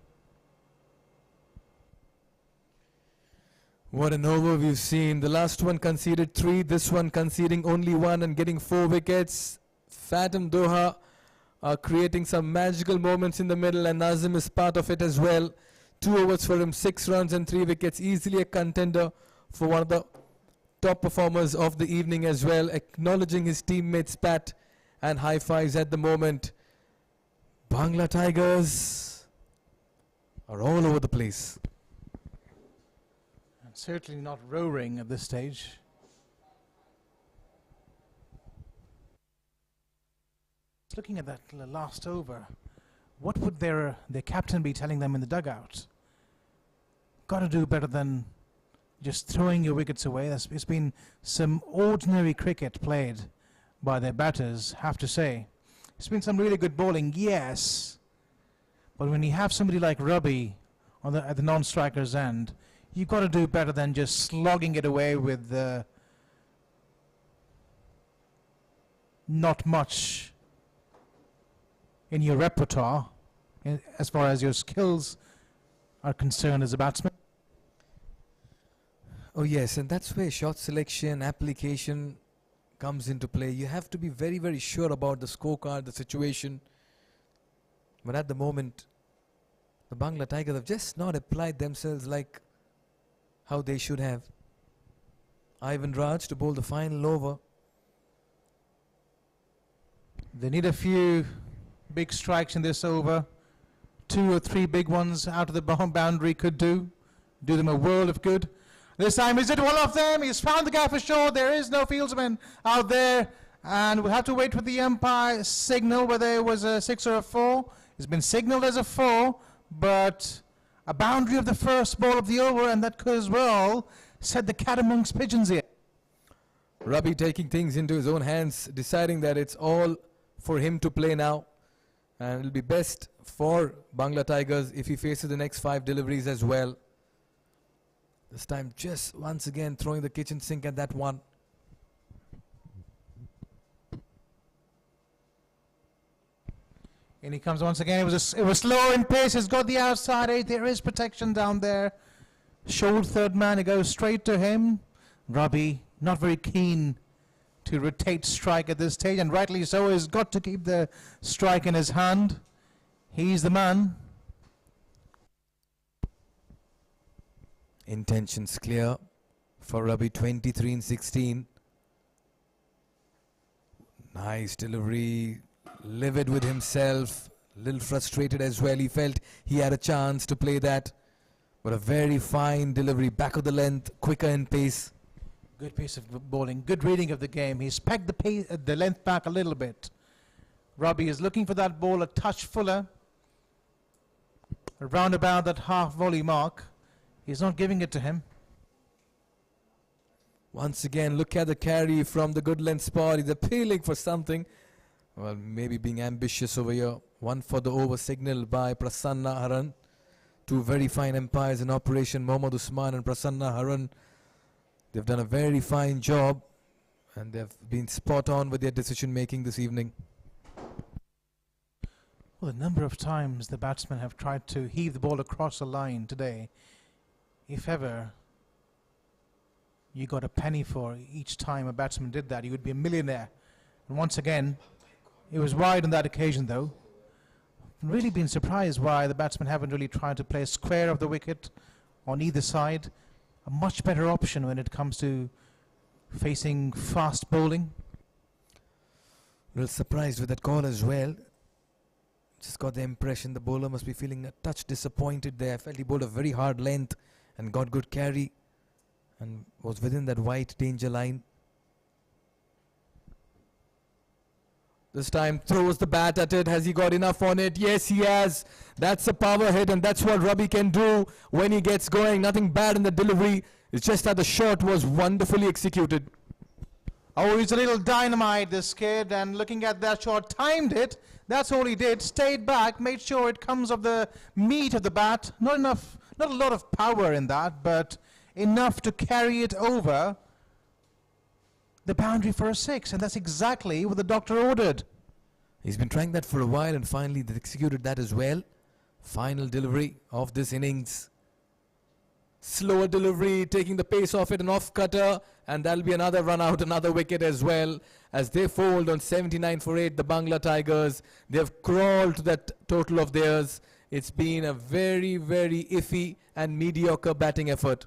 What an over we've seen. The last one conceded 3, this one conceding only 1 and getting 4 wickets. Phatom Doha are creating some magical moments in the middle, and Nazim is part of it as well. 2 overs for him, 6 runs and 3 wickets. Easily a contender for one of the top performers of the evening as well, acknowledging his teammates' pat and high fives at the moment. Bangla Tigers are all over the place. And certainly not roaring at this stage. Looking at that last over, what would their captain be telling them in the dugout? Got to do better than just throwing your wickets away. It's been some ordinary cricket played by their batters, have to say. It's been some really good bowling, yes. But when you have somebody like Rabi at the non-striker's end, you've got to do better than just slogging it away with not much in your repertoire as far as your skills are concerned as a batsman. Oh yes, and that's where shot selection, application comes into play. You have to be very, very sure about the scorecard, the situation. But at the moment, the Bangla Tigers have just not applied themselves like how they should have. Ivan Raj to bowl the final over. They need a few big strikes in this over. 2 or 3 big ones out of the boundary could do them a world of good. This time, is it one of them? He's found the guy for sure. There is no fieldsman out there. And we'll have to wait for the umpire signal whether it was a 6 or a 4. It's been signalled as a 4, but a boundary of the first ball of the over, and that could as well set the cat amongst pigeons here. Rabi taking things into his own hands, deciding that it's all for him to play now. And it'll be best for Bangla Tigers if he faces the next 5 deliveries as well. This time just once again throwing the kitchen sink at that one. And he comes once again. It was slow in pace. He's got the outside edge. There is protection down there. Shoulder third man. It goes straight to him. Rabi not very keen to rotate strike at this stage, and rightly so. He's got to keep the strike in his hand. He's the man. Intentions clear for Rabi, 23 in 16. Nice delivery, livid with himself, a little frustrated as well. He felt he had a chance to play that, but a very fine delivery, back of the length, quicker in pace. Good piece of bowling, good reading of the game. He's pegged the length back a little bit. Rabi is looking for that ball a touch fuller, around about that half volley mark. He's not giving it to him. Once again, look at the carry from the good length spot. He's appealing for something. Well, maybe being ambitious over here. 1 for the over signaled by Prasanna Haran. 2 very fine umpires in operation, Mohammad Usman and Prasanna Haran. They've done a very fine job, and they've been spot on with their decision making this evening. Well, the number of times the batsmen have tried to heave the ball across the line today, if ever you got a penny for each time a batsman did that, you would be a millionaire. And once again, it was wide on that occasion though. I've really been surprised why the batsmen haven't really tried to play square of the wicket on either side. A much better option when it comes to facing fast bowling. A little surprised with that call as well. Just got the impression the bowler must be feeling a touch disappointed there. I felt he bowled a very hard length and got good carry and was within that white danger line. This time throws the bat at it. Has he got enough on it? Yes, he has. That's a power hit, and that's what Rabi can do when he gets going. Nothing bad in the delivery. It's just that the shot was wonderfully executed. Oh, he's a little dynamite, this kid, and looking at that shot, timed it. That's all he did. Stayed back, made sure it comes off the meat of the bat. Not a lot of power in that, but enough to carry it over the boundary for a 6, and that's exactly what the doctor ordered. He's been trying that for a while, and finally they executed that as well. Final delivery of this innings. Slower delivery, taking the pace off it, an off cutter, and that'll be another run out, another wicket as well, as they fold on 79 for 8, the Bangla Tigers. They've crawled to that total of theirs. It's been a very, very iffy and mediocre batting effort.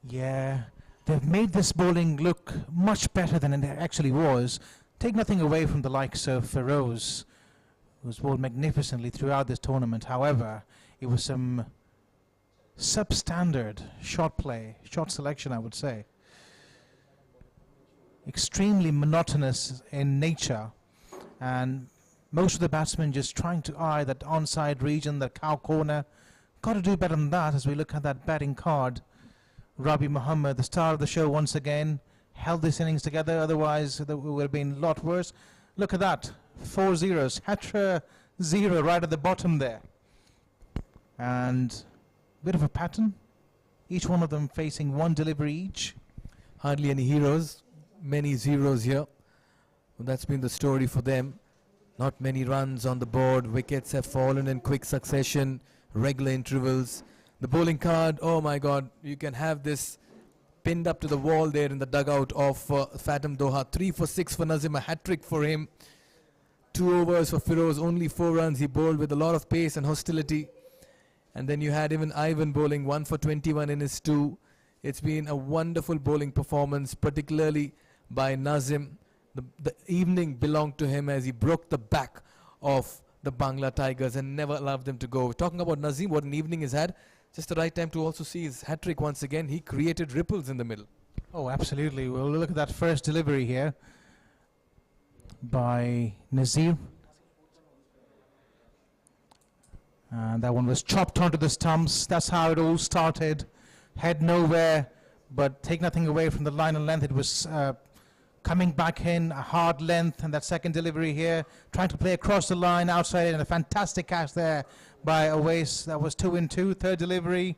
Yeah, they've made this bowling look much better than it actually was. Take nothing away from the likes of Feroz, who's bowled magnificently throughout this tournament. However, it was some substandard shot play, shot selection, I would say. Extremely monotonous in nature, and most of the batsmen just trying to eye that onside region, the cow corner. Got to do better than that as we look at that batting card Rabi Muhammad, the star of the show once again, held this innings together, otherwise it would have been a lot worse. Look at that, 4 zeros, Hatra 0 right at the bottom there. And bit of a pattern, each one of them facing one delivery each. Hardly any heroes, many zeros here. Well, that's been the story for them. Not many runs on the board, wickets have fallen in quick succession, regular intervals. The bowling card, oh my God, you can have this pinned up to the wall there in the dugout of Phatom Doha. 3 for 6 for Nazim, a hat-trick for him. 2 overs for Firoz, only 4 runs. He bowled with a lot of pace and hostility. And then you had even Ivan bowling 1 for 21 in his 2. It's been a wonderful bowling performance, particularly by Nazim. The evening belonged to him as he broke the back of the Bangla Tigers and never allowed them to go. Talking about Nazim, what an evening he's had. Just the right time to also see his hat-trick once again. He created ripples in the middle. Oh, absolutely. Well, look at that first delivery here by Nazir. And that one was chopped onto the stumps. That's how it all started. Head nowhere, but take nothing away from the line and length. It was coming back in, a hard length, and that second delivery here, trying to play across the line, outside it, and a fantastic catch there by Awais. That was 2 in 2. Third delivery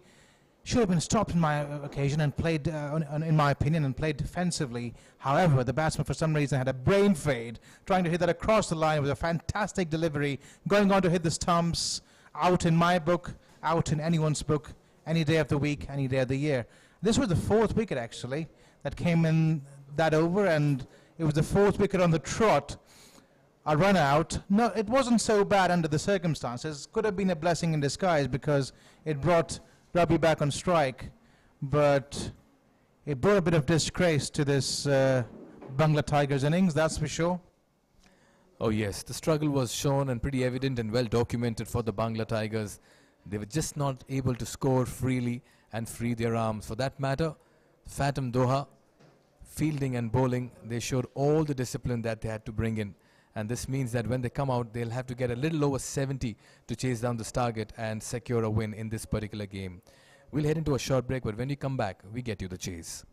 should have been stopped in my occasion and played, in my opinion, and played defensively. However, the batsman for some reason had a brain fade, trying to hit that across the line. It was a fantastic delivery, going on to hit the stumps. Out in my book, out in anyone's book, any day of the week, any day of the year. This was the 4th wicket actually that came in that over, and it was the 4th wicket on the trot. A run out. No, it wasn't so bad under the circumstances. Could have been a blessing in disguise because it brought Rabi back on strike, but it brought a bit of disgrace to this Bangla Tigers innings, that's for sure. Oh yes, the struggle was shown and pretty evident and well documented for the Bangla Tigers. They were just not able to score freely and free their arms. For that matter, Phatom Doha, fielding and bowling, they showed all the discipline that they had to bring in. And this means that when they come out, they'll have to get a little over 70 to chase down this target and secure a win in this particular game. We'll head into a short break, but when we come back, we get you the chase.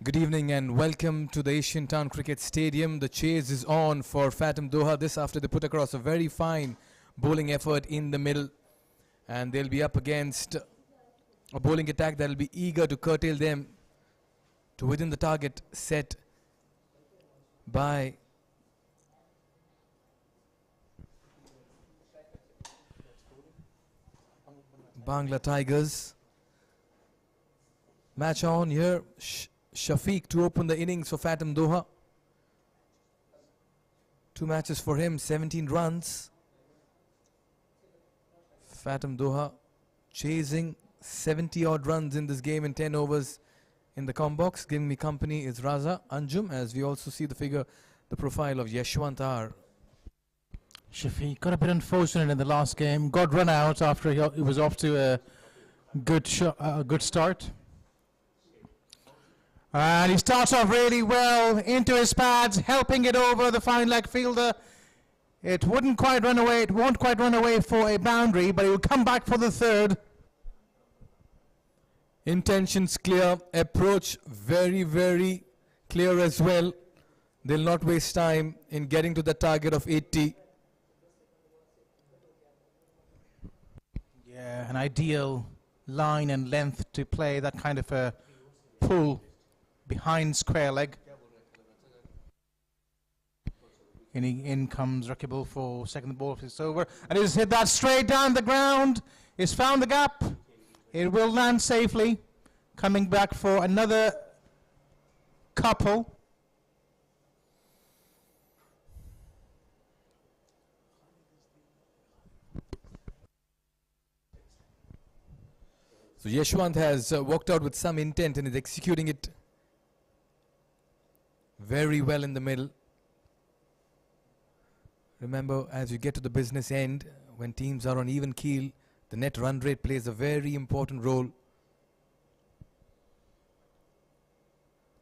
Good evening and welcome to the Asian Town Cricket Stadium. The chase is on for Phatom Doha. This after they put across a very fine bowling effort in the middle. And they'll be up against a bowling attack that will be eager to curtail them to within the target set by Bangla Tigers. Match on here. Shafiq to open the innings for Phatom Doha. 2 matches for him, 17 runs. Phatom Doha chasing 70 odd runs in this game in 10 overs in the box. Giving me company is Raza Anjum, as we also see the profile of Yashwant R. Shafiq got a bit unfortunate in the last game. Got run out after he was off to a good start. And he starts off really well into his pads, helping it over the fine leg fielder. It wouldn't quite run away. It won't quite run away for a boundary, but he will come back for the third. Intentions clear. Approach very, very clear as well. They'll not waste time in getting to the target of 80. Yeah, an ideal line and length to play that kind of a pull behind square leg. In comes Rakibul for second ball if it's over. And he's hit that straight down the ground. He's found the gap. It will land safely. Coming back for another couple. So Yashwant has walked out with some intent and is executing it very well in the middle. Remember, as you get to the business end, when teams are on even keel, the net run rate plays a very important role.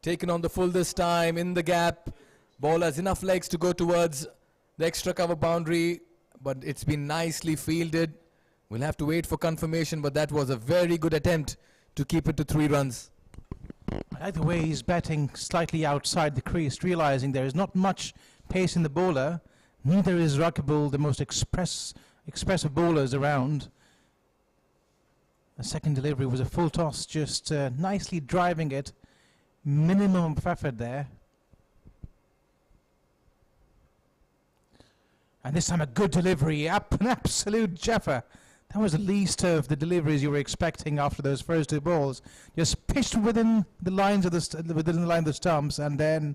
Taken on the full this time, in the gap. Ball has enough legs to go towards the extra cover boundary, but it's been nicely fielded. We'll have to wait for confirmation, but that was a very good attempt to keep it to 3 runs. I like the way he's batting slightly outside the crease, realizing there is not much pace in the bowler. Neither is Rakibul the most expressive bowlers around. The second delivery was a full toss, just nicely driving it. Minimum of effort there. And this time a good delivery, an absolute jeffer. That was the least of the deliveries you were expecting after those first 2 balls. Just pitched within the lines of within the line of the stumps, and then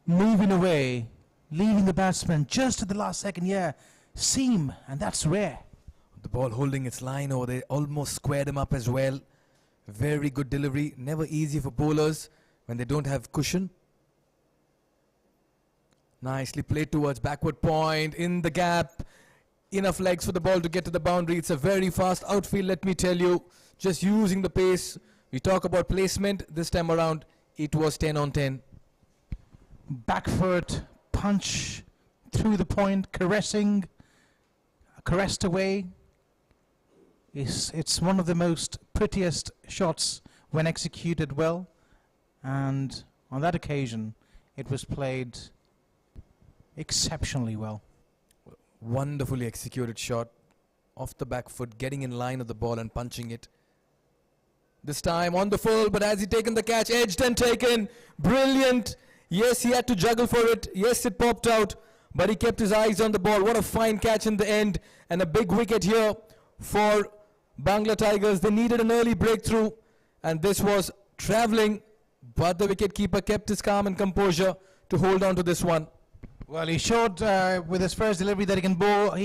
moving away, leaving the batsman just at the last second. Yeah, seam, and that's rare. The ball holding its line over there, almost squared him up as well. Very good delivery. Never easy for bowlers when they don't have cushion. Nicely played towards backward point, in the gap. Enough legs for the ball to get to the boundary. It's a very fast outfield, let me tell you. Just using the pace. We talk about placement. This time around, it was 10 on 10. Back foot, punch through the point, caressed away. It's one of the most prettiest shots when executed well. And on that occasion, it was played exceptionally well. Wonderfully executed shot off the back foot, getting in line of the ball and punching it. This time on the full, but has he taken the catch? Edged and taken. Brilliant. Yes, he had to juggle for it. Yes, it popped out, but he kept his eyes on the ball. What a fine catch in the end, and a big wicket here for Bangla Tigers. They needed an early breakthrough, and this was travelling, but the wicketkeeper kept his calm and composure to hold on to this one. Well, he showed with his first delivery that he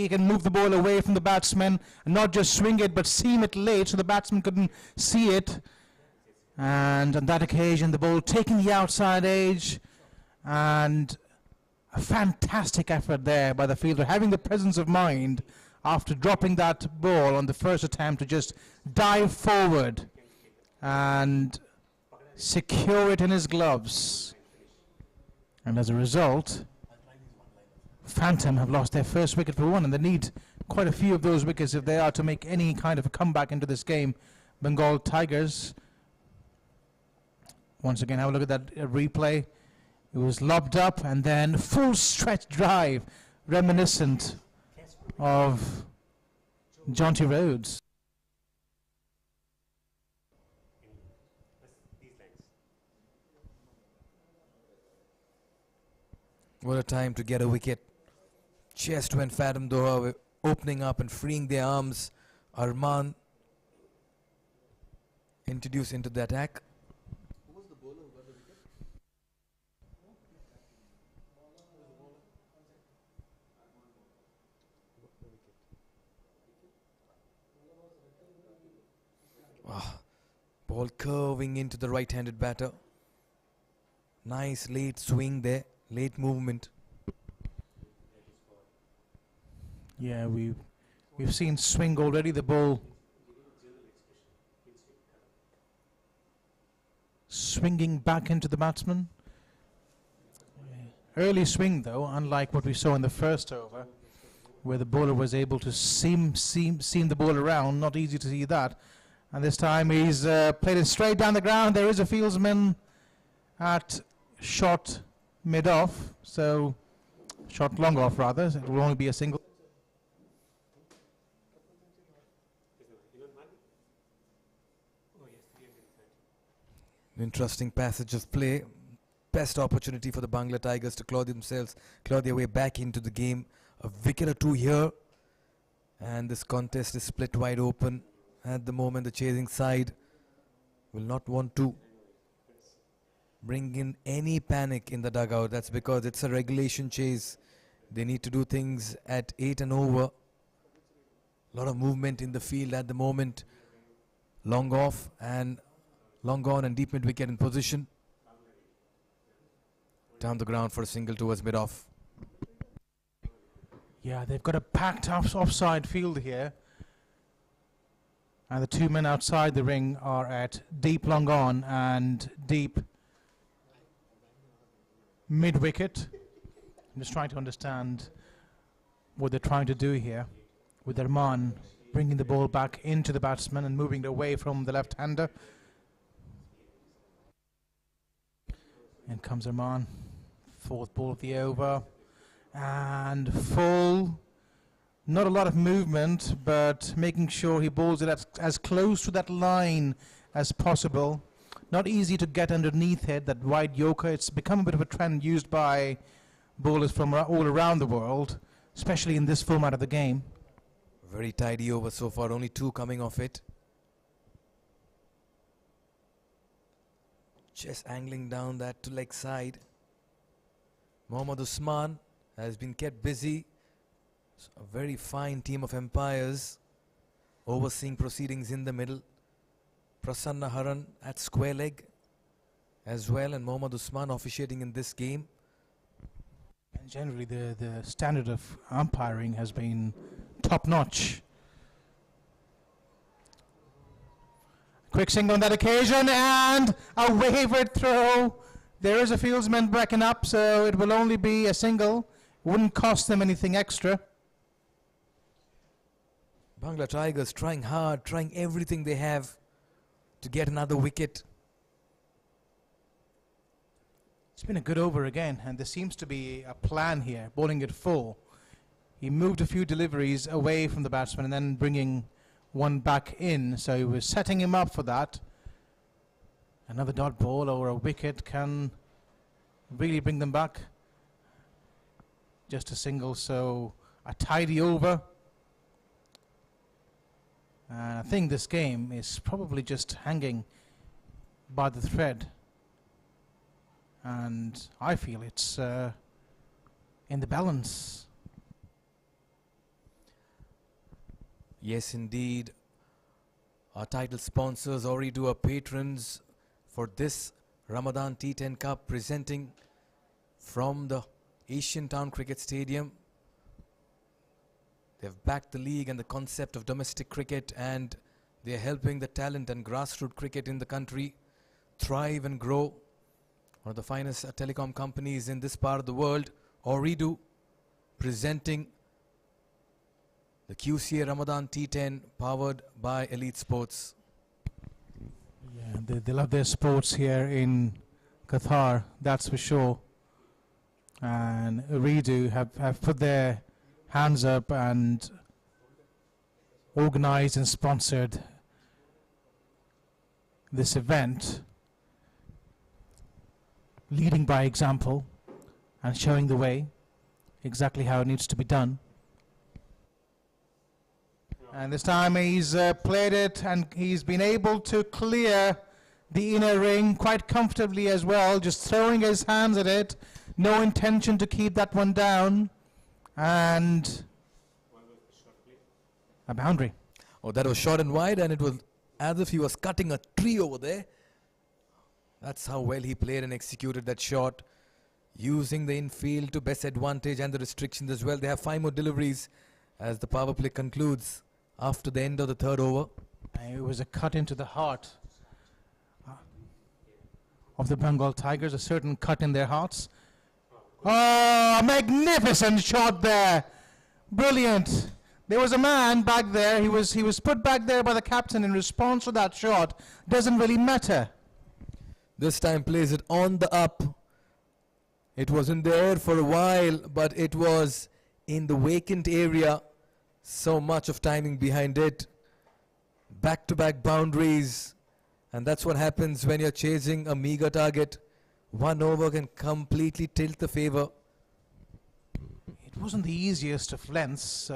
can move the ball away from the batsman and not just swing it but seam it late so the batsman couldn't see it. And on that occasion, the ball taking the outside edge, and a fantastic effort there by the fielder, having the presence of mind after dropping that ball on the first attempt to just dive forward and secure it in his gloves. And as a result, Phatom have lost their first wicket for 1, and they need quite a few of those wickets if they are to make any kind of a comeback into this game. Bengal Tigers Once again, have a look at that replay. It was lobbed up and then full stretch drive, reminiscent of Jonty Rhodes. What a time to get a wicket. Just when Phatom Doha were opening up and freeing their arms, Arman introduced into the attack. Ball curving into the right-handed batter. Nice late swing there, late movement. Yeah, we've seen swing already. The ball swinging back into the batsman. Early swing though, unlike what we saw in the first over, where the bowler was able to seam the ball around. Not easy to see that. And this time he's played it straight down the ground. There is a fieldsman at shot mid-off, so shot long off rather. It will only be a single. Interesting passage of play. Best opportunity for the Bangla Tigers to claw their way back into the game. A wicket or two here, and this contest is split wide open. At the moment, the chasing side will not want to bring in any panic in the dugout. That's because it's a regulation chase. They need to do things at 8 and over. A lot of movement in the field at the moment. Long off and long on and deep mid wicket in position. Down the ground for a single towards mid-off. Yeah, they've got a packed offside field here. And the two men outside the ring are at deep long on and deep mid-wicket. I'm just trying to understand what they're trying to do here with Arman bringing the ball back into the batsman and moving it away from the left-hander. In comes Arman, fourth ball of the over, and full. Not a lot of movement, but making sure he bowls it as close to that line as possible. Not easy to get underneath it, that wide yorker. It's become a bit of a trend used by bowlers from all around the world, especially in this format of the game. Very tidy over so far, only two coming off it. Just angling down that to leg side. Mohammad Usman has been kept busy. A very fine team of umpires overseeing proceedings in the middle. Prasanna Haran at square leg as well, and Mohammad Usman officiating in this game. And generally the standard of umpiring has been top notch. Quick single on that occasion and a wavered throw. There is a fieldsman backing up, so it will only be a single. Wouldn't cost them anything extra. Bangla Tigers trying hard, trying everything they have to get another wicket. It's been a good over again, and there seems to be a plan here, bowling it full. He moved a few deliveries away from the batsman and then bringing one back in, so he was setting him up for that. Another dot ball or a wicket can really bring them back. Just a single, so a tidy over. And I think this game is probably just hanging by the thread. And I feel it's in the balance. Yes, indeed. Our title sponsors, Ooredoo, are patrons for this Ramadan T10 Cup, presenting from the Asian Town Cricket Stadium. They've backed the league and the concept of domestic cricket, and they're helping the talent and grassroots cricket in the country thrive and grow. One of the finest telecom companies in this part of the world, Ooredoo, presenting the QCA Ramadan T10 powered by Elite Sports. Yeah, they love their sports here in Qatar, that's for sure. And Ooredoo have put their hands up and organized and sponsored this event, leading by example and showing the way exactly how it needs to be done. And this time he's played it, and he's been able to clear the inner ring quite comfortably as well, just throwing his hands at it, no intention to keep that one down, and a boundary. Oh, that was short and wide, and it was as if he was cutting a tree over there. That's how well he played and executed that shot, using the infield to best advantage and the restrictions as well. They have 5 more deliveries as the power play concludes after the end of the 3rd over. It was a cut into the heart of the Bengal Tigers, a certain cut in their hearts. Oh, a magnificent shot there. Brilliant. There was a man back there. He was put back there by the captain in response to that shot. Doesn't really matter. This time plays it on the up. It was in the air for a while, but it was in the vacant area. So much of timing behind it. Back-to-back boundaries. And that's what happens when you're chasing a meager target. 1 over can completely tilt the favor. It wasn't the easiest of lengths.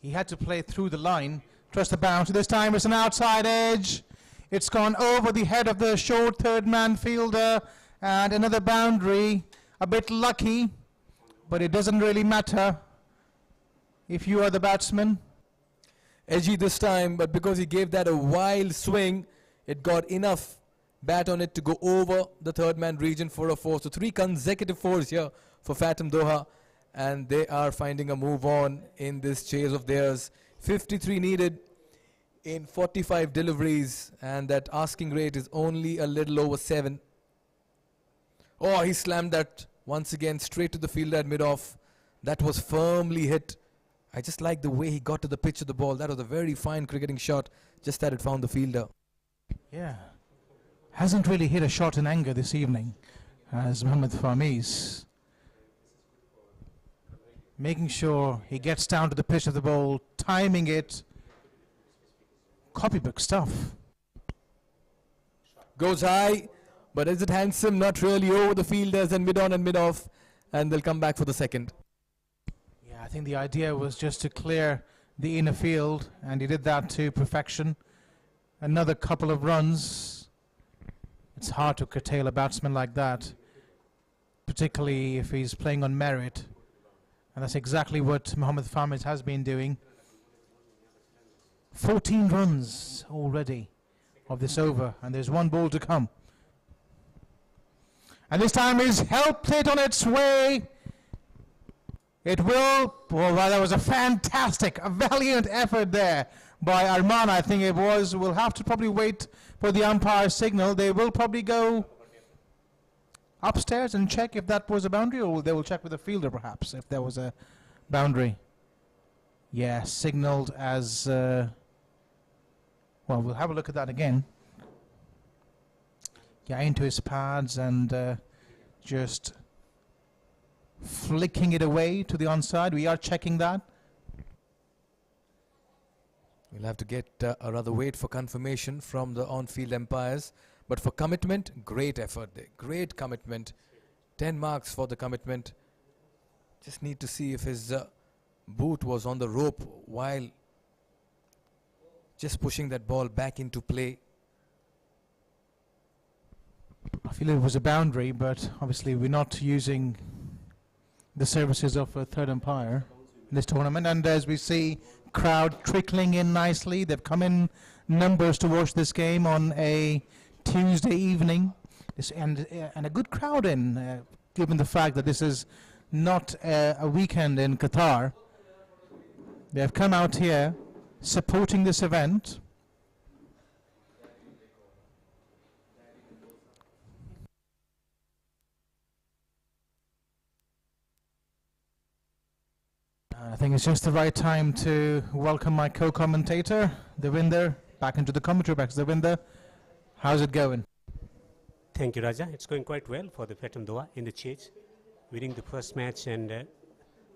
He had to play through the line. Trust the bounce. This time it's an outside edge. It's gone over the head of the short third-man fielder. And another boundary. A bit lucky, but it doesn't really matter if you are the batsman. Edgy this time, but because he gave that a wild swing, it got enough bat on it to go over the third-man region for a 4. So 3 consecutive 4s here for Phatom Doha, and they are finding a move on in this chase of theirs. 53 needed in 45 deliveries, and that asking rate is only a little over 7. Oh, he slammed that once again straight to the fielder at mid-off. That was firmly hit. I just like the way he got to the pitch of the ball. That was a very fine cricketing shot, just that it found the fielder. Yeah. Hasn't really hit a shot in anger this evening, as Mohammad Fahmi's making sure he gets down to the pitch of the ball, timing it. Copybook stuff. Goes high, but is it handsome? Not really. Over the fielders and mid-on and mid-off, and they'll come back for the second. Yeah, I think the idea was just to clear the inner field, and he did that to perfection. Another couple of runs. It's hard to curtail a batsman like that, particularly if he's playing on merit. And that's exactly what Mohammad Fahmi has been doing. 14 runs already of this over, and there's 1 ball to come. And this time he's helped it on its way. It will. Well, that was a fantastic, a valiant effort there by Arman, I think it was. We'll have to probably wait for the umpire's signal. They will probably go upstairs and check if that was a boundary, or they will check with the fielder perhaps if there was a boundary. Yeah, signalled as... well, we'll have a look at that again. Yeah, into his pads and just flicking it away to the onside. We are checking that. We'll have to get a rather wait for confirmation from the on-field umpires. But for commitment, great effort there. Great commitment. 10 marks for the commitment. Just need to see if his boot was on the rope while just pushing that ball back into play. I feel it was a boundary, but obviously we're not using the services of a third umpire in this tournament. And as we see, crowd trickling in nicely. They've come in numbers to watch this game on a Tuesday evening. And a good crowd in, given the fact that this is not a weekend in Qatar. They have come out here supporting this event. I think it's just the right time to welcome my co-commentator, Devinder, back into the commentary box. Devinder, How's it going? Thank you, Raja. It's going quite well for the Phatom Doha in the chase, winning the first match, and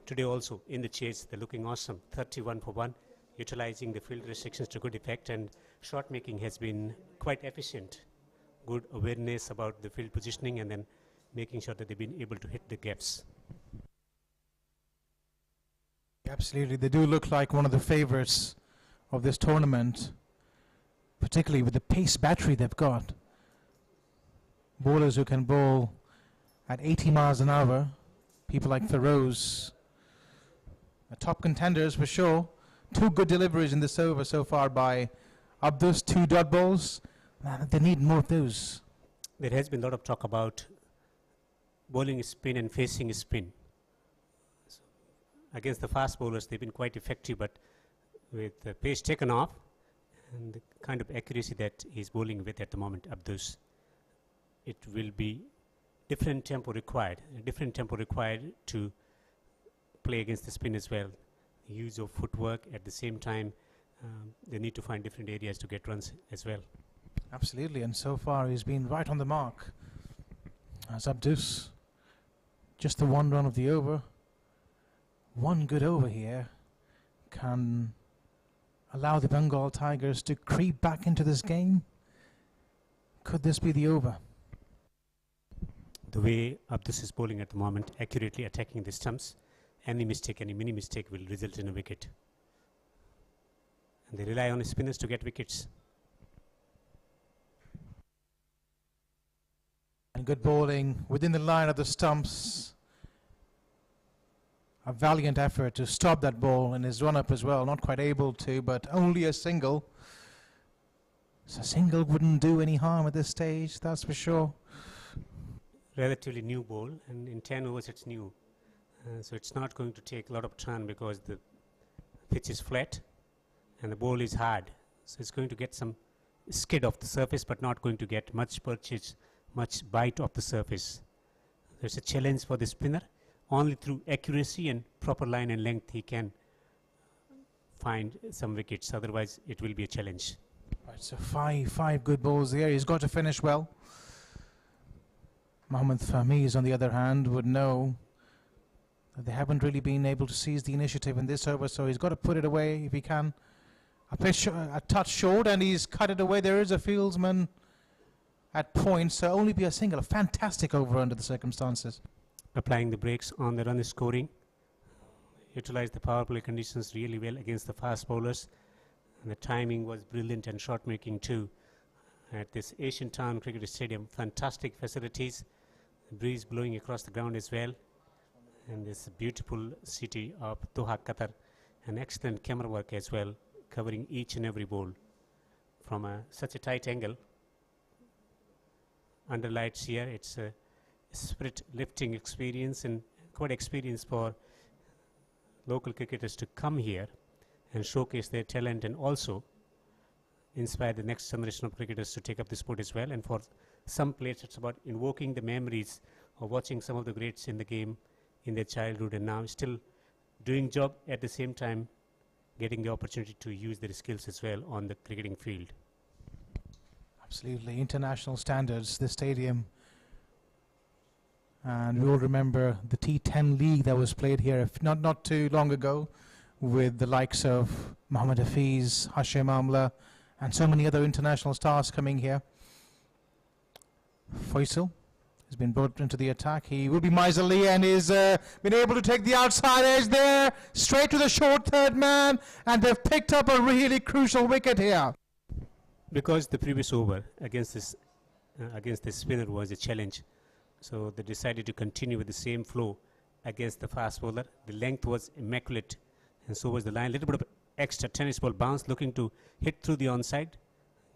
today also in the chase, they're looking awesome. 31 for 1, utilizing the field restrictions to good effect, and shot making has been quite efficient. Good awareness about the field positioning, and then making sure that they've been able to hit the gaps. Absolutely, they do look like one of the favourites of this tournament, particularly with the pace battery they've got. Bowlers who can bowl at 80 miles an hour, people like Feroz, are top contenders for sure. 2 good deliveries in this over so far by Abdus, 2 dot balls. Man, they need more of those. There has been a lot of talk about bowling spin and facing spin. So against the fast bowlers, they've been quite effective, but with the pace taken off and the kind of accuracy that he's bowling with at the moment, Abdus, it will be different tempo required to play against the spin as well. Use of footwork at the same time. They need to find different areas to get runs as well. Absolutely, and so far he's been right on the mark. As Abdus, just the 1 run of the over. 1 good over here can allow the Bengal Tigers to creep back into this game. Could this be the over? The way Abdus is bowling at the moment, accurately attacking the stumps, any mistake, any mini mistake will result in a wicket. And they rely on spinners to get wickets. And good bowling within the line of the stumps. A valiant effort to stop that ball in his run-up as well. Not quite able to, but only a single. So a single wouldn't do any harm at this stage, that's for sure. Relatively new ball, and in 10 overs it's new. So it's not going to take a lot of turn because the pitch is flat and the ball is hard. So it's going to get some skid off the surface, but not going to get much purchase, much bite off the surface. There's a challenge for the spinner. Only through accuracy and proper line and length he can find some wickets. Otherwise, it will be a challenge. Right, so five good balls there. He's got to finish well. Mohammad Fahmiz, on the other hand, would know that they haven't really been able to seize the initiative in this over, so he's got to put it away if he can. A touch short, and he's cut it away. There is a fieldsman at point, so only be a single. A fantastic over under the circumstances. Applying the brakes on the run scoring. Utilized the power play conditions really well against the fast bowlers. And the timing was brilliant, and shot making too. At this Asian Town Cricket Stadium, fantastic facilities. The breeze blowing across the ground as well. And this beautiful city of Doha, Qatar. An excellent camera work as well, covering each and every ball from such a tight angle. Under lights here, it's a spirit lifting experience and quite experience for local cricketers to come here and showcase their talent, and also inspire the next generation of cricketers to take up the sport as well. And for some players, it's about invoking the memories of watching some of the greats in the game in their childhood, and now still doing job at the same time, getting the opportunity to use their skills as well on the cricketing field. Absolutely, international standards, this stadium. And we all remember the T10 league that was played here not too long ago, with the likes of Mohammad Hafiz, Hashim Amla, and so many other international stars coming here. Faisal has been brought into the attack. He will be miserly and is been able to take the outside edge there, straight to the short third man, and they've picked up a really crucial wicket here. Because the previous over against this spinner was a challenge, so they decided to continue with the same flow against the fast bowler. The length was immaculate, and so was the line. A little bit of extra tennis ball bounce, looking to hit through the onside,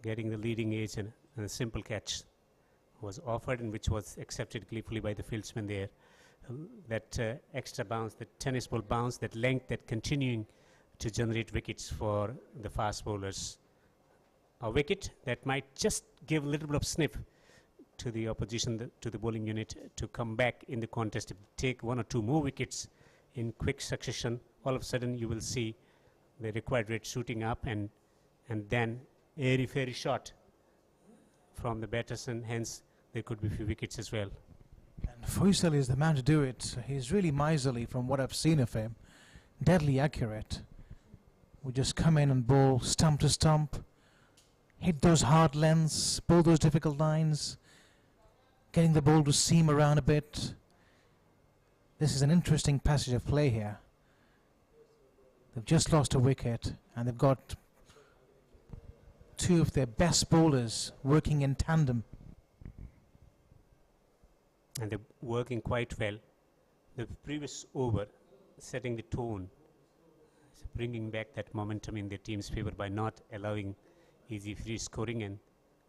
getting the leading edge, and a simple catch was offered, and which was accepted gleefully by the fieldsman there. That extra bounce, the tennis ball bounce, that length, that continuing to generate wickets for the fast bowlers. A wicket that might just give a little bit of sniff to the opposition, to the bowling unit, to come back in the contest. If they take 1 or 2 more wickets in quick succession, all of a sudden you will see the required rate shooting up, and then airy-fairy shot from the batters, and hence there could be a few wickets as well. And Faisal is the man to do it. He's really miserly from what I've seen of him. Deadly accurate. We just come in and bowl stump to stump, hit those hard lengths, bowl those difficult lines, getting the ball to seam around a bit. This is an interesting passage of play here. They've just lost a wicket and they've got two of their best bowlers working in tandem. And they're working quite well. The previous over setting the tone, bringing back that momentum in their team's favor by not allowing easy free scoring, and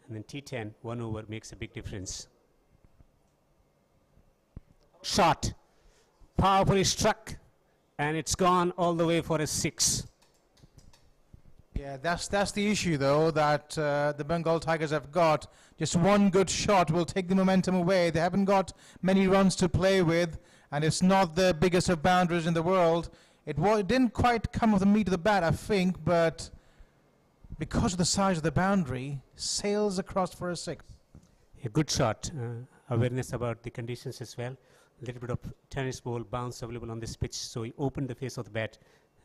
then T10, 1 over makes a big difference. Shot, powerfully struck, and it's gone all the way for a 6. Yeah, that's the issue though, that the Bengal Tigers have got. Just one good shot will take the momentum away. They haven't got many runs to play with, and it's not the biggest of boundaries in the world. It didn't quite come with the meat of the bat, I think, but because of the size of the boundary, sails across for a 6. A good shot. Awareness about the conditions as well. A little bit of tennis ball bounce available on this pitch, so he opened the face of the bat.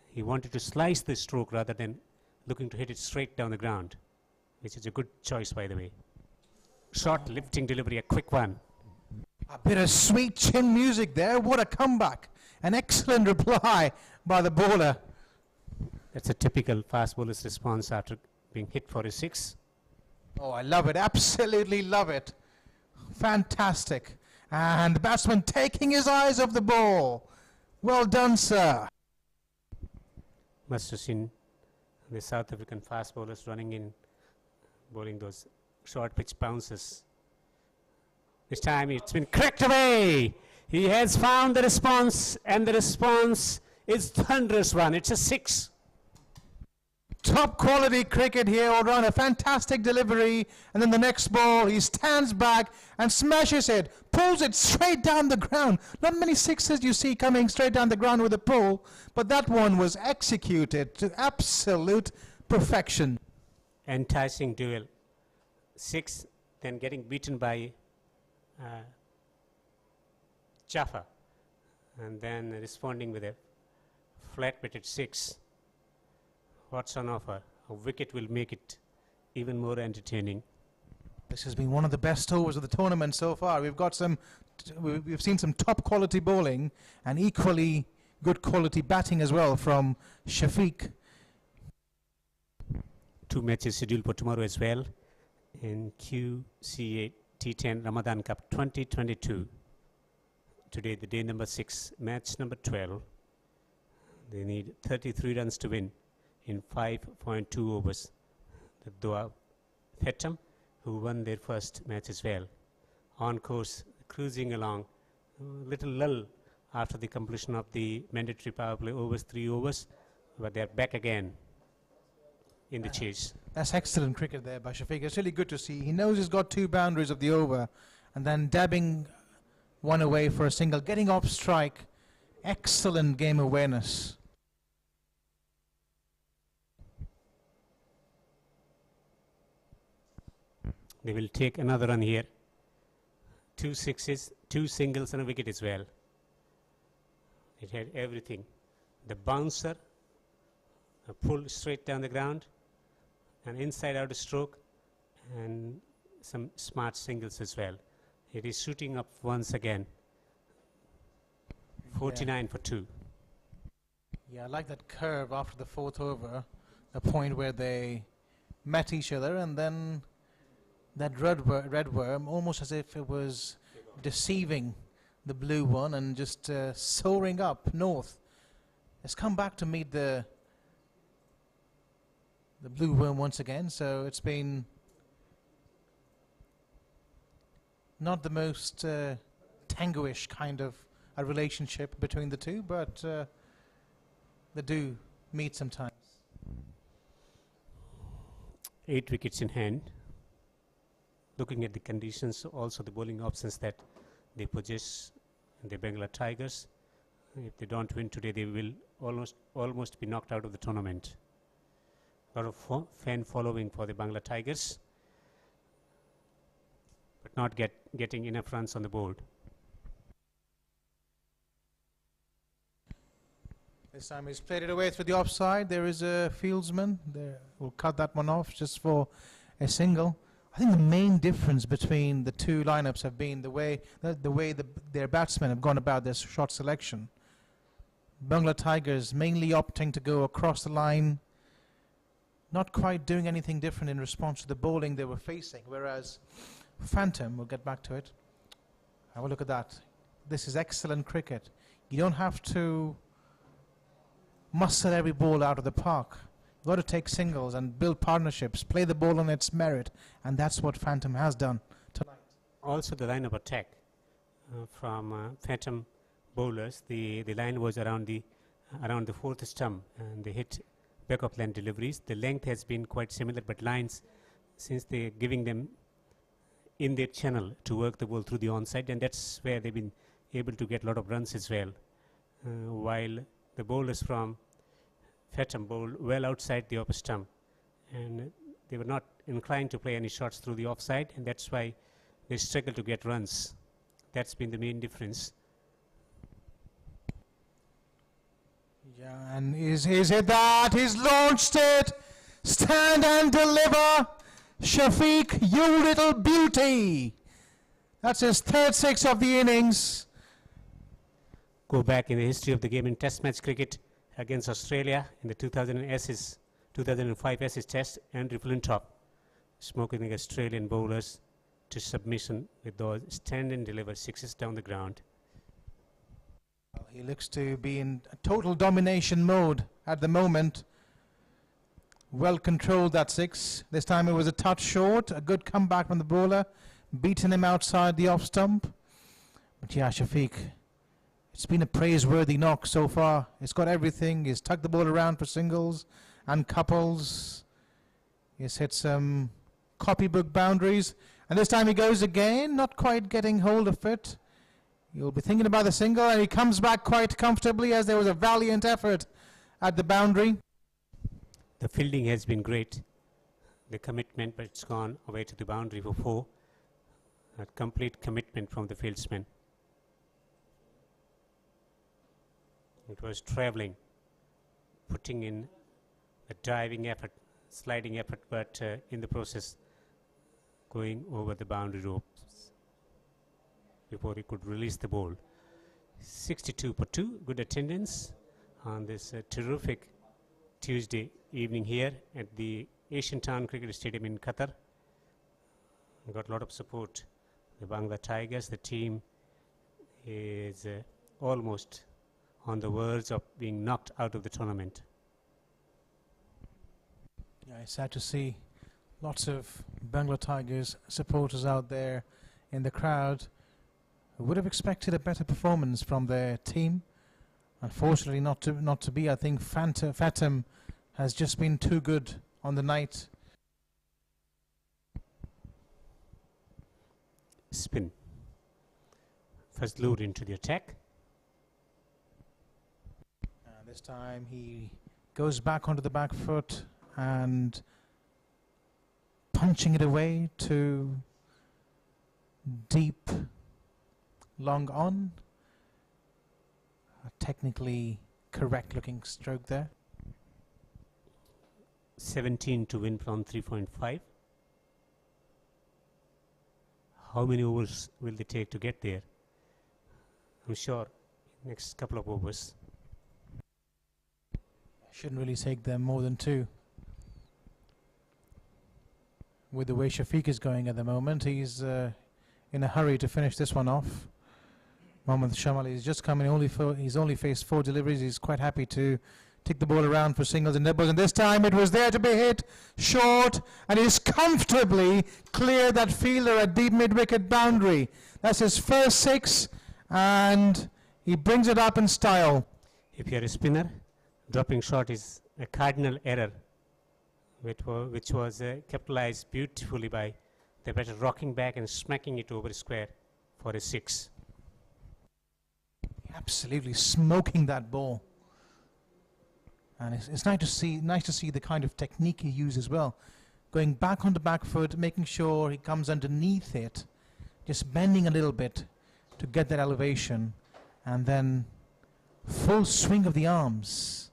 He wanted to slice the stroke rather than looking to hit it straight down the ground, which is a good choice, by the way. Short lifting delivery, a quick one. A bit of sweet chin music there. What a comeback. An excellent reply by the bowler. That's a typical fast bowler's response after being hit for a 6. Oh, I love it. Absolutely love it. Fantastic. And the batsman taking his eyes off the ball. Well done, sir. Must have seen the South African fast bowlers running in, bowling those short pitch bounces. This time it's been cracked away. He has found the response, and the response is thunderous one. It's a 6. Top quality cricket here all round. A fantastic delivery. And then the next ball, he stands back and smashes it. Pulls it straight down the ground. Not many sixes you see coming straight down the ground with a pull. But that one was executed to absolute perfection. Enticing duel. 6, then getting beaten by Jaffa, and then responding with a flat-bitted 6. What's on offer? A wicket will make it even more entertaining. This has been one of the best overs of the tournament so far. We've got we've seen some top quality bowling and equally good quality batting as well from Shafiq. 2 matches scheduled for tomorrow as well in QCA T10 Ramadan Cup 2022. Today the day number 6, match number 12. They need 33 runs to win in 5.2 overs. The Doha Phatom, who won their first match as well. On course, cruising along. Little lull after the completion of the mandatory power play overs, 3 overs, but they're back again in the chase. That's excellent cricket there by Shafiq. It's really good to see. He knows he's got 2 boundaries of the over and then dabbing one away for a single, getting off strike. Excellent game awareness. They will take another run here. 2 sixes, 2 singles and a wicket as well. It had everything. The bouncer, a pull straight down the ground, an inside out stroke, and some smart singles as well. It is shooting up once again. 49 for 2. Yeah, I like that curve after the 4th over, the point where they met each other, and then that red worm, almost as if it was deceiving the blue one and just soaring up north. It's come back to meet the blue worm once again, so it's been not the most tango-ish kind of a relationship between the two, but they do meet sometimes. 8 wickets in hand. Looking at the conditions, also the bowling options that they possess, the Bangla Tigers. If they don't win today, they will almost be knocked out of the tournament. A lot of fan following for the Bangla Tigers. not getting enough runs on the board. This time he's played it away through the offside. There is a fieldsman. There, we'll cut that one off just for a single. I think the main difference between the two lineups have been the way their batsmen have gone about their shot selection. Bangla Tigers mainly opting to go across the line, not quite doing anything different in response to the bowling they were facing, whereas Phatom, we'll get back to it. Have a look at that. This is excellent cricket. You don't have to muscle every ball out of the park. You've got to take singles and build partnerships, play the ball on its merit, and that's what Phatom has done tonight. Also the line of attack from Phatom bowlers, the line was around the fourth stump, and they hit back of line deliveries. The length has been quite similar, but lines, since they're giving them in their channel to work the ball through the onside, and that's where they've been able to get a lot of runs as well. While the bowlers from Phatom bowled well outside the upper stump, and they were not inclined to play any shots through the offside, and that's why they struggled to get runs. That's been the main difference. Yeah, and he's hit that. He's launched it. Stand and deliver. Shafiq, you little beauty. That's his third six of the innings. Go back in the history of the game in Test match cricket against Australia in the 2005 Ashes Test, Andrew Flintoff smoking the Australian bowlers to submission with those stand and deliver sixes down the ground. Well, he looks to be in total domination mode at the moment. Well controlled, that six. This time it was a touch short. A good comeback from the bowler, beating him outside the off stump. But yeah, Shafiq, it's been a praiseworthy knock so far. It's got everything. He's tugged the ball around for singles and couples. He's hit some copybook boundaries. And this time he goes again, not quite getting hold of it. You'll be thinking about the single, and he comes back quite comfortably as there was a valiant effort at the boundary. The fielding has been great. The commitment, but it's gone away to the boundary for 4. A complete commitment from the fieldsman. It was travelling, putting in a diving effort, sliding effort, but in the process going over the boundary ropes before he could release the ball. 62 for 2, good attendance on this terrific Tuesday evening here at the Asian Town Cricket Stadium in Qatar. We got a lot of support. The Bangla Tigers, the team is almost on the verge of being knocked out of the tournament. Yeah, it's sad to see lots of Bangla Tigers supporters out there in the crowd who would have expected a better performance from their team. Unfortunately, not to be. I think Phatom has just been too good on the night. Spin. First lured into the attack. This time he goes back onto the back foot and punching it away to deep, long on. A technically correct looking stroke there. 17 to win from 3.5. How many overs will they take to get there? I'm sure next couple of overs. Shouldn't really take them more than 2. With the way Shafiq is going at the moment, he's in a hurry to finish this one off. Mohammad Shamali is just coming. He's only faced 4 deliveries. He's quite happy to take the ball around for singles and doubles. And this time it was there to be hit short, and he's comfortably cleared that fielder at deep mid-wicket boundary. That's his first 6, and he brings it up in style. If you're a spinner, dropping shot is a cardinal error, which was capitalized beautifully by the batter rocking back and smacking it over square for a 6. Absolutely smoking that ball, and it's nice to see the kind of technique he uses as well, going back on the back foot, making sure he comes underneath it just bending a little bit to get that elevation, and then full swing of the arms.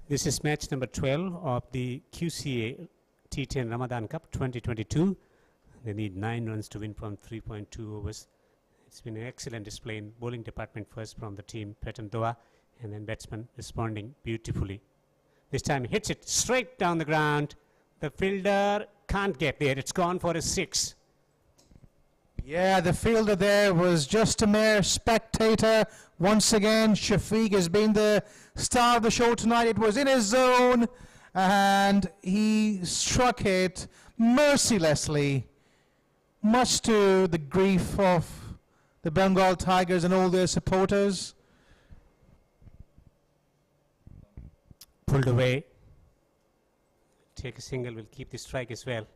This is match number 12 of the QCA T10 Ramadan Cup 2022. They need 9 runs to win from 3.2 overs. It's been an excellent display in bowling department, first from the team Phatom Doha, and then batsman responding beautifully. This time he hits it straight down the ground. The fielder can't get there. It's gone for a 6. Yeah, the fielder there was just a mere spectator. Once again, Shafiq has been the star of the show tonight. It was in his zone, and he struck it mercilessly, much to the grief of the Bengal Tigers and all their supporters. Pulled away. Take a single, will keep the strike as well.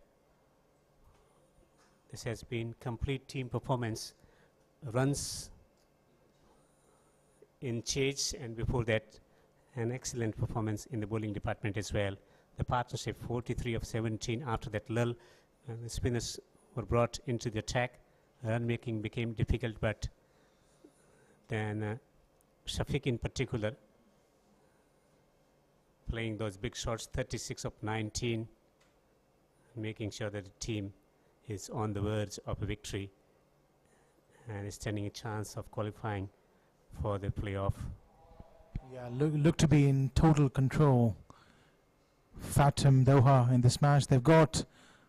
This has been complete team performance. Runs in chase, and before that an excellent performance in the bowling department as well. The partnership 43 of 17 after that lull, and the spinners were brought into the attack. Run making became difficult, but then Shafiq in particular playing those big shots, 36 of 19, making sure that the team is on the verge of a victory and is standing a chance of qualifying for the playoff. Yeah, look to be in total control. Phatom Doha in this match. They've got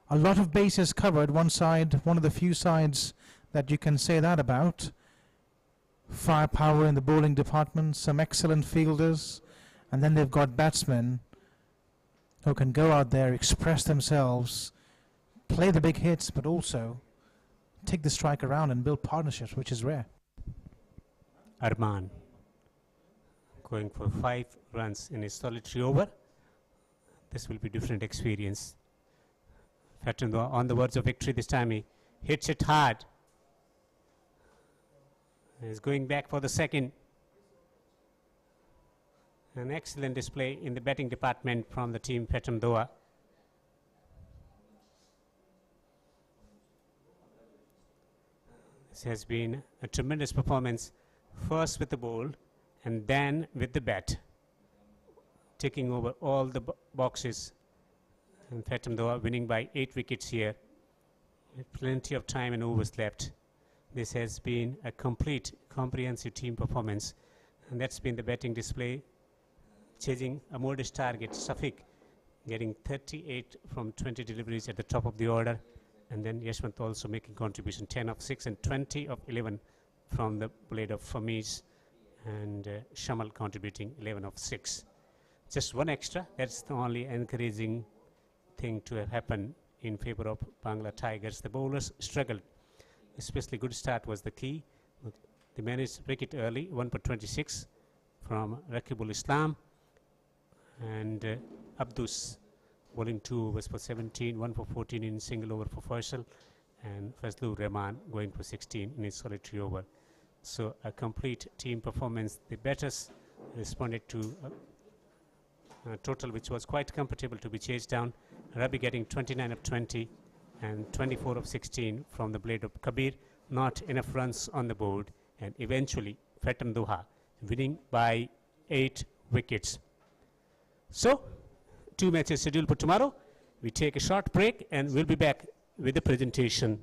a lot of bases covered. One side, one of the few sides that you can say that about. Firepower in the bowling department, some excellent fielders, and then they've got batsmen who can go out there, express themselves, play the big hits, but also take the strike around and build partnerships, which is rare. Arman going for 5 runs in a solitary over. This will be different experience. Phatom on the verge of victory this time. He hits it hard. He's going back for the second. An excellent display in the batting department from the team Phatom Doha. This has been a tremendous performance, first with the ball and then with the bat, taking over all the boxes, and Phatom Doha winning by 8 wickets here with plenty of time and overs left. This has been a complete comprehensive team performance, and that's been the batting display, chasing a modest target. Shafiq getting 38 from 20 deliveries at the top of the order, and then Yashwant also making contribution, 10 of 6 and 20 of 11 from the blade of Famiz, and Shamal contributing 11 of 6. Just one extra. That's the only encouraging thing to have happened in favor of Bangla Tigers. The bowlers struggled, especially good start was the key. They managed wicket early, 1 for 26 from Rakibul Islam, and Abdus bowling 2 overs for 17, 1 for 14 in single over for Faisal, and Fazlur Rahman going for 16 in his solitary over. So a complete team performance. The batters responded to a total which was quite comfortable to be chased down. Rabi getting 29 of 20 and 24 of 16 from the blade of Kabir. Not enough runs on the board, and eventually Phatom Doha winning by 8 wickets. So 2 matches scheduled for tomorrow. We take a short break and we'll be back with the presentation.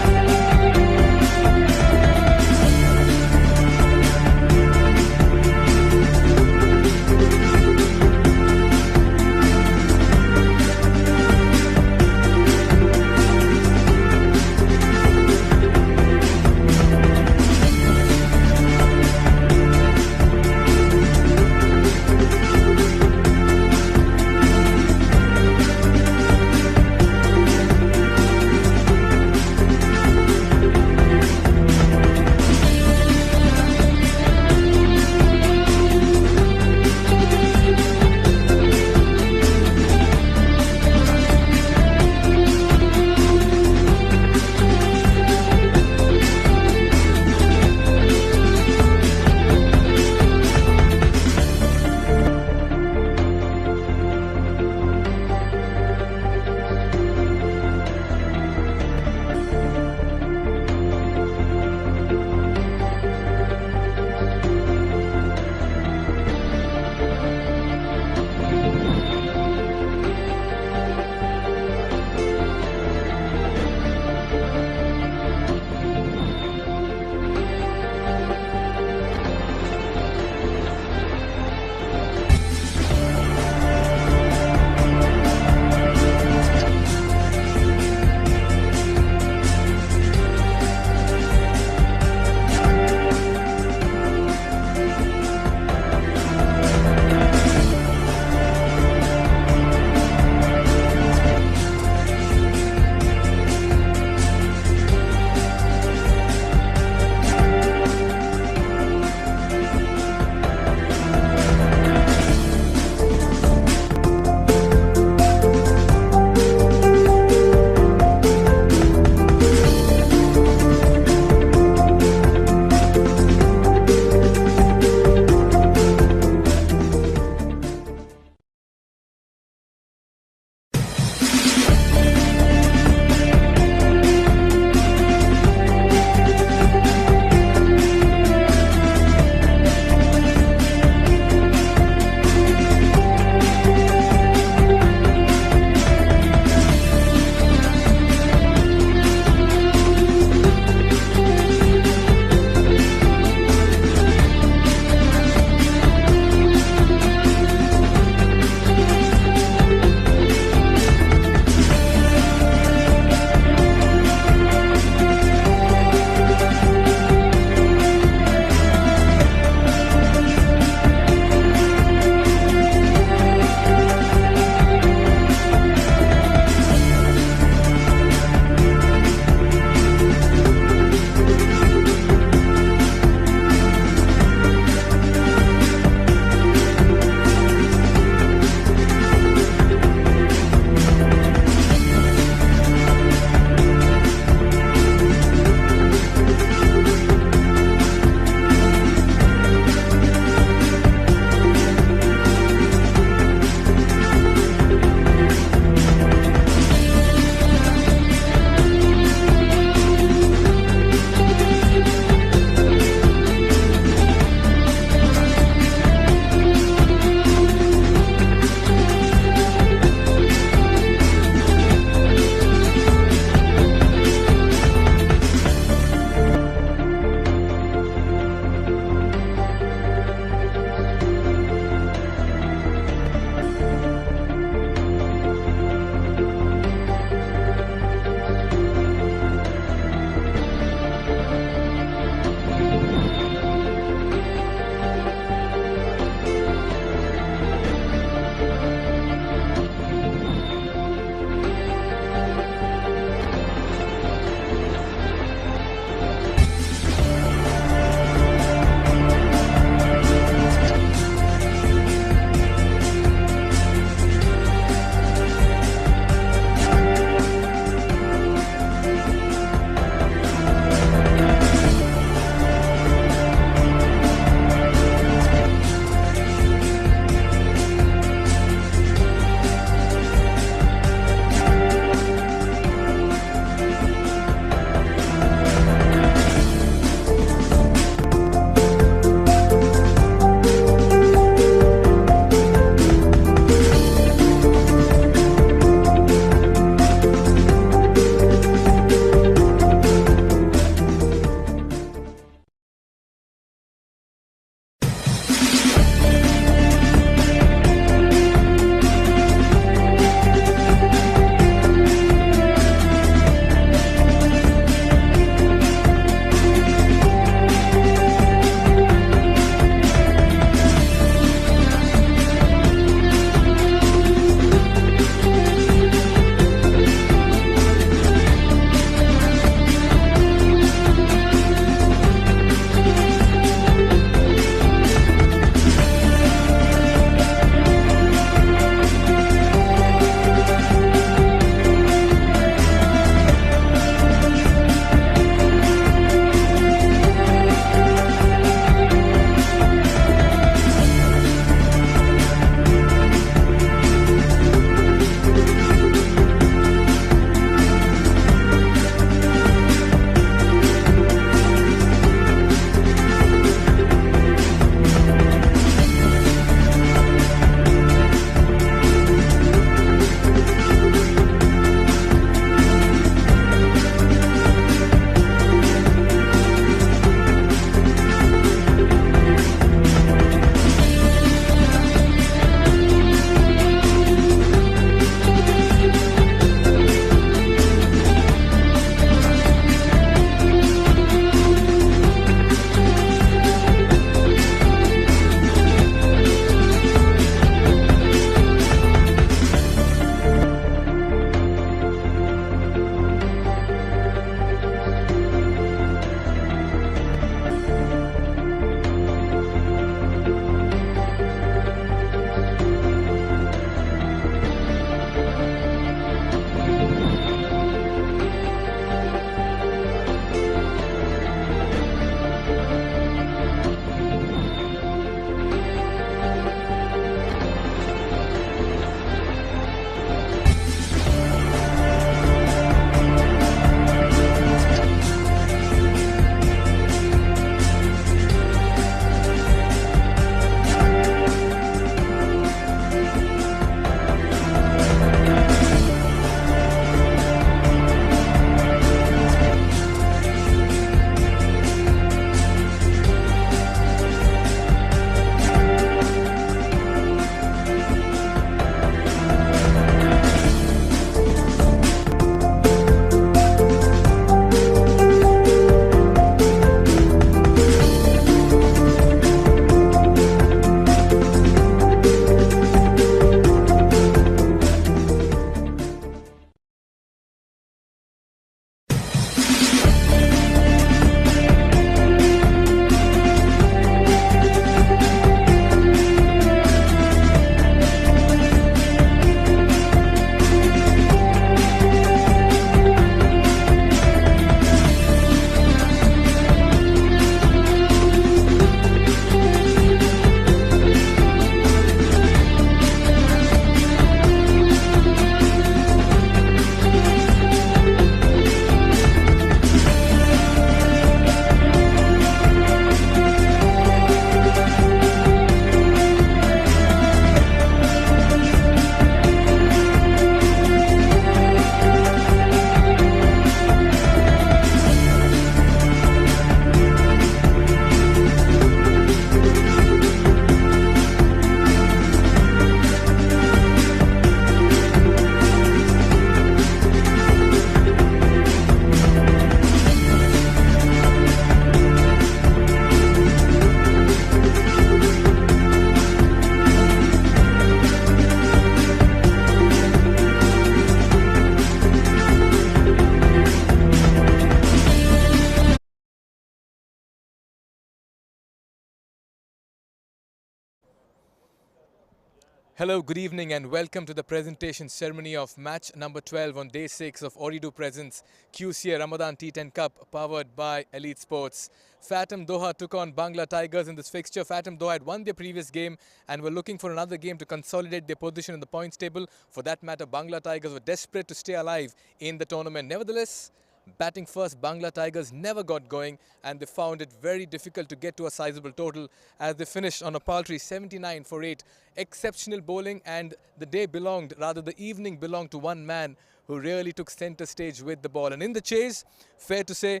Hello, good evening and welcome to the presentation ceremony of match number 12 on day 6 of Ooredoo Presents QCA Ramadan T10 Cup powered by Elite Sports. Phatom Doha took on Bangla Tigers in this fixture. Phatom Doha had won their previous game and were looking for another game to consolidate their position in the points table. For that matter, Bangla Tigers were desperate to stay alive in the tournament. Nevertheless, batting first, Bangla Tigers never got going and they found it very difficult to get to a sizable total as they finished on a paltry 79 for 8. Exceptional bowling, and the day belonged, rather the evening belonged to one man who really took centre stage with the ball. And in the chase, fair to say,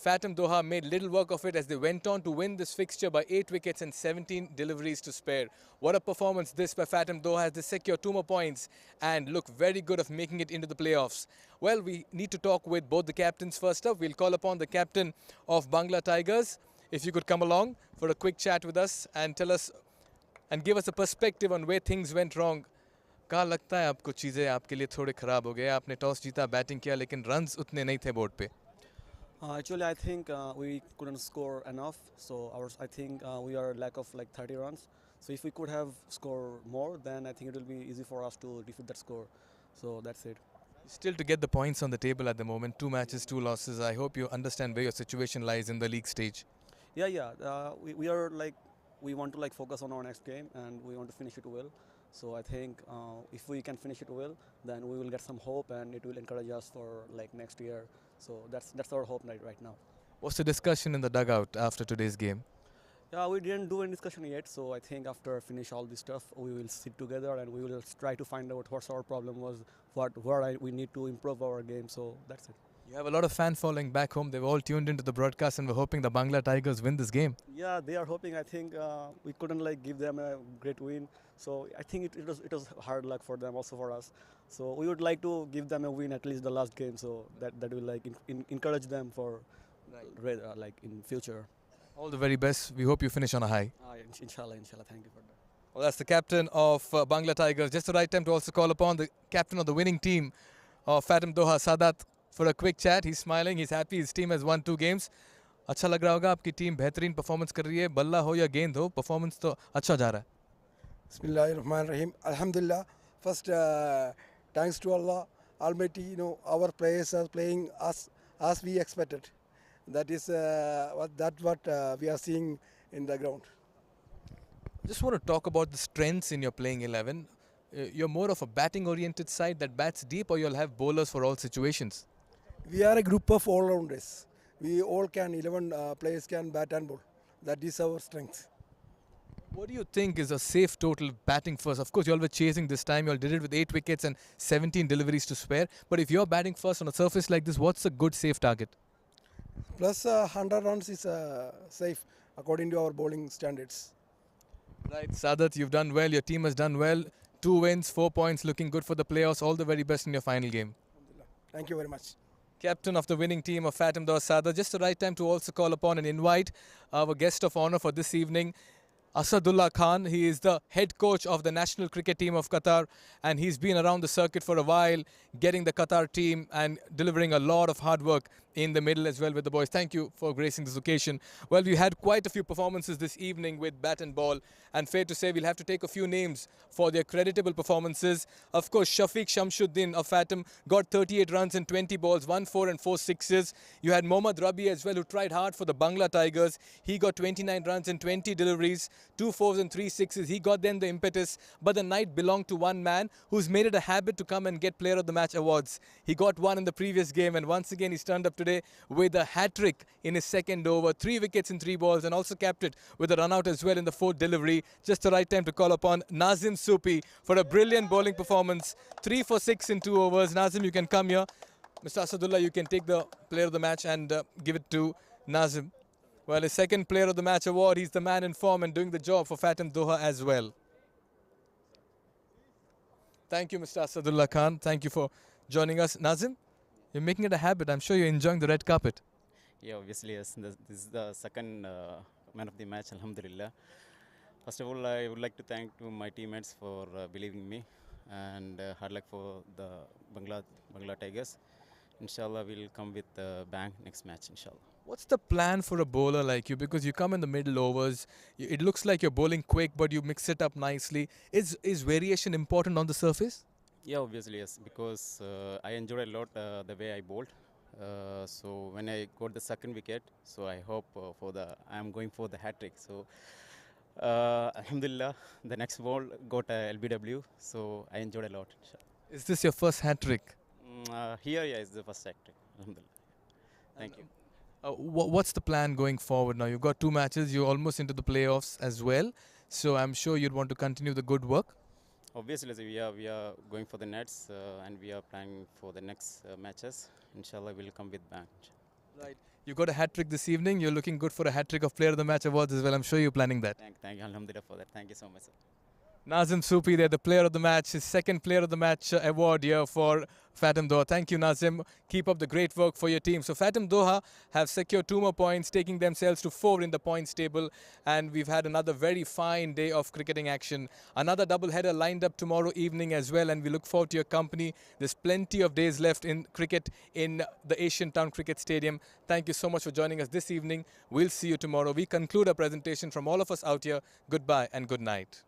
Phatom Doha made little work of it as they went on to win this fixture by 8 wickets and 17 deliveries to spare. What a performance this by Phatom Doha as they secure 2 more points and look very good of making it into the playoffs. Well, we need to talk with both the captains first up. We'll call upon the captain of Bangla Tigers. If you could come along for a quick chat with us and tell us and give us a perspective on where things went wrong. कहाँ लगता है आपको चीज़ें आपके लिए थोड़े ख़राब हो गए? आपने टॉस जीता, बैटिंग किया, लेकिन रन्स उतने नहीं थे बोर्ड पे. Actually, I think we couldn't score enough. So I think we are lack of like 30 runs. So if we could have scored more, then I think it will be easy for us to defeat that score. So that's it. Still to get the points on the table at the moment, 2 matches, 2 losses. I hope you understand where your situation lies in the league stage. Yeah. We are like we want to like focus on our next game and we want to finish it well. So I think if we can finish it well, then we will get some hope and it will encourage us for like next year. So that's our hope right now. What's the discussion in the dugout after today's game? Yeah, we didn't do any discussion yet. So I think after finish all this stuff, we will sit together and we will try to find out what our problem was, we need to improve our game. So that's it. You have a lot of fan following back home. They've all tuned into the broadcast and we're hoping the Bangla Tigers win this game. Yeah, they are hoping. I think we couldn't like give them a great win. So I think it was hard luck for them, also for us. So we would like to give them a win at least the last game, so that will like encourage them for like in future. All the very best. We hope you finish on a high. Inshallah. Thank you for that. Well, that's the captain of Bangla Tigers. Just the right time to also call upon the captain of the winning team of Phatom Doha, Sadat, for a quick chat. He's smiling, he's happy, his team has won 2 games. अच्छा लग रहा होगा आपकी team बेहतरीन performance कर रही है, बल्ला हो या गेंद हो, परफॉर्मेंस तो अच्छा जा रहा है. Bismillahirrahmanirrahim. Alhamdulillah. First, thanks to Allah Almighty. You know, our players are playing as we expected. That is what we are seeing in the ground. Just want to talk about the strengths in your playing 11. You're more of a batting-oriented side that bats deep, or you'll have bowlers for all situations? We are a group of all-rounders. We all can, 11 players can bat and bowl. That is our strength. What do you think is a safe total batting first? Of course, you all were chasing this time. You all did it with 8 wickets and 17 deliveries to spare. But if you're batting first on a surface like this, what's a good safe target? Plus 100 runs is safe according to our bowling standards. Right, Sadat, you've done well. Your team has done well. 2 wins, 4 points, looking good for the playoffs. All the very best in your final game. Thank you very much. Captain of the winning team of Phatom Doha, Sadat. Just the right time to also call upon and invite our guest of honor for this evening, Asadullah Khan. He is the head coach of the national cricket team of Qatar, and he's been around the circuit for a while, getting the Qatar team and delivering a lot of hard work in the middle as well with the boys. Thank you for gracing this occasion. Well, we had quite a few performances this evening with bat and ball, and fair to say we'll have to take a few names for their creditable performances. Of course, Shafiq Shamsuddin of Phatom got 38 runs in 20 balls, 1 4 and 4 sixes. You had Mohammad Rabi as well, who tried hard for the Bangla Tigers. He got 29 runs in 20 deliveries, 2 4s and 3 6s. He got them the impetus, but the night belonged to one man who's made it a habit to come and get Player of the Match awards. He got one in the previous game, and once again he's turned up today with a hat-trick in his second over, 3 wickets in 3 balls, and also capped it with a run-out as well in the 4th delivery. Just the right time to call upon Nazim Supi for a brilliant bowling performance. 3 for 6 in 2 overs. Nazim, you can come here. Mr. Asadullah, you can take the Player of the Match and give it to Nazim. Well, his second Player of the Match award. He's the man in form and doing the job for Phatom Doha as well. Thank you, Mr. Asadullah Khan. Thank you for joining us. Nazim, you're making it a habit. I'm sure you're enjoying the red carpet. Yeah, obviously, yes. This is the second man of the match, alhamdulillah. First of all, I would like to thank to my teammates for believing in me, and hard luck for the Bangla Tigers. Inshallah, we'll come with bang next match, inshallah. What's the plan for a bowler like you? Because you come in the middle overs, it looks like you're bowling quick, but you mix it up nicely. Is variation important on the surface? Yeah, obviously yes, because I enjoyed a lot the way I bowled. So when I got the second wicket, so I hope I am going for the hat trick. So Alhamdulillah, the next ball got a LBW, so I enjoyed a lot. Is this your first hat trick? Here, yeah, is the first hat trick. Alhamdulillah. Thank you. What's the plan going forward now? You've got 2 matches, you're almost into the playoffs as well. So I'm sure you'd want to continue the good work. Obviously, so we are going for the nets and we are planning for the next matches. Inshallah, we'll come with bang. Right. You got a hat trick this evening. You're looking good for a hat trick of Player of the Match awards as well. I'm sure you're planning that. Thank you, Alhamdulillah, for that. Thank you so much, sir. Nazim Supi there, the Player of the Match, his second Player of the Match award here for Phatom Doha. Thank you, Nazim. Keep up the great work for your team. So Phatom Doha have secured 2 more points, taking themselves to 4 in the points table. And we've had another very fine day of cricketing action. Another double-header lined up tomorrow evening as well. And we look forward to your company. There's plenty of days left in cricket in the Asian Town Cricket Stadium. Thank you so much for joining us this evening. We'll see you tomorrow. We conclude our presentation from all of us out here. Goodbye and good night.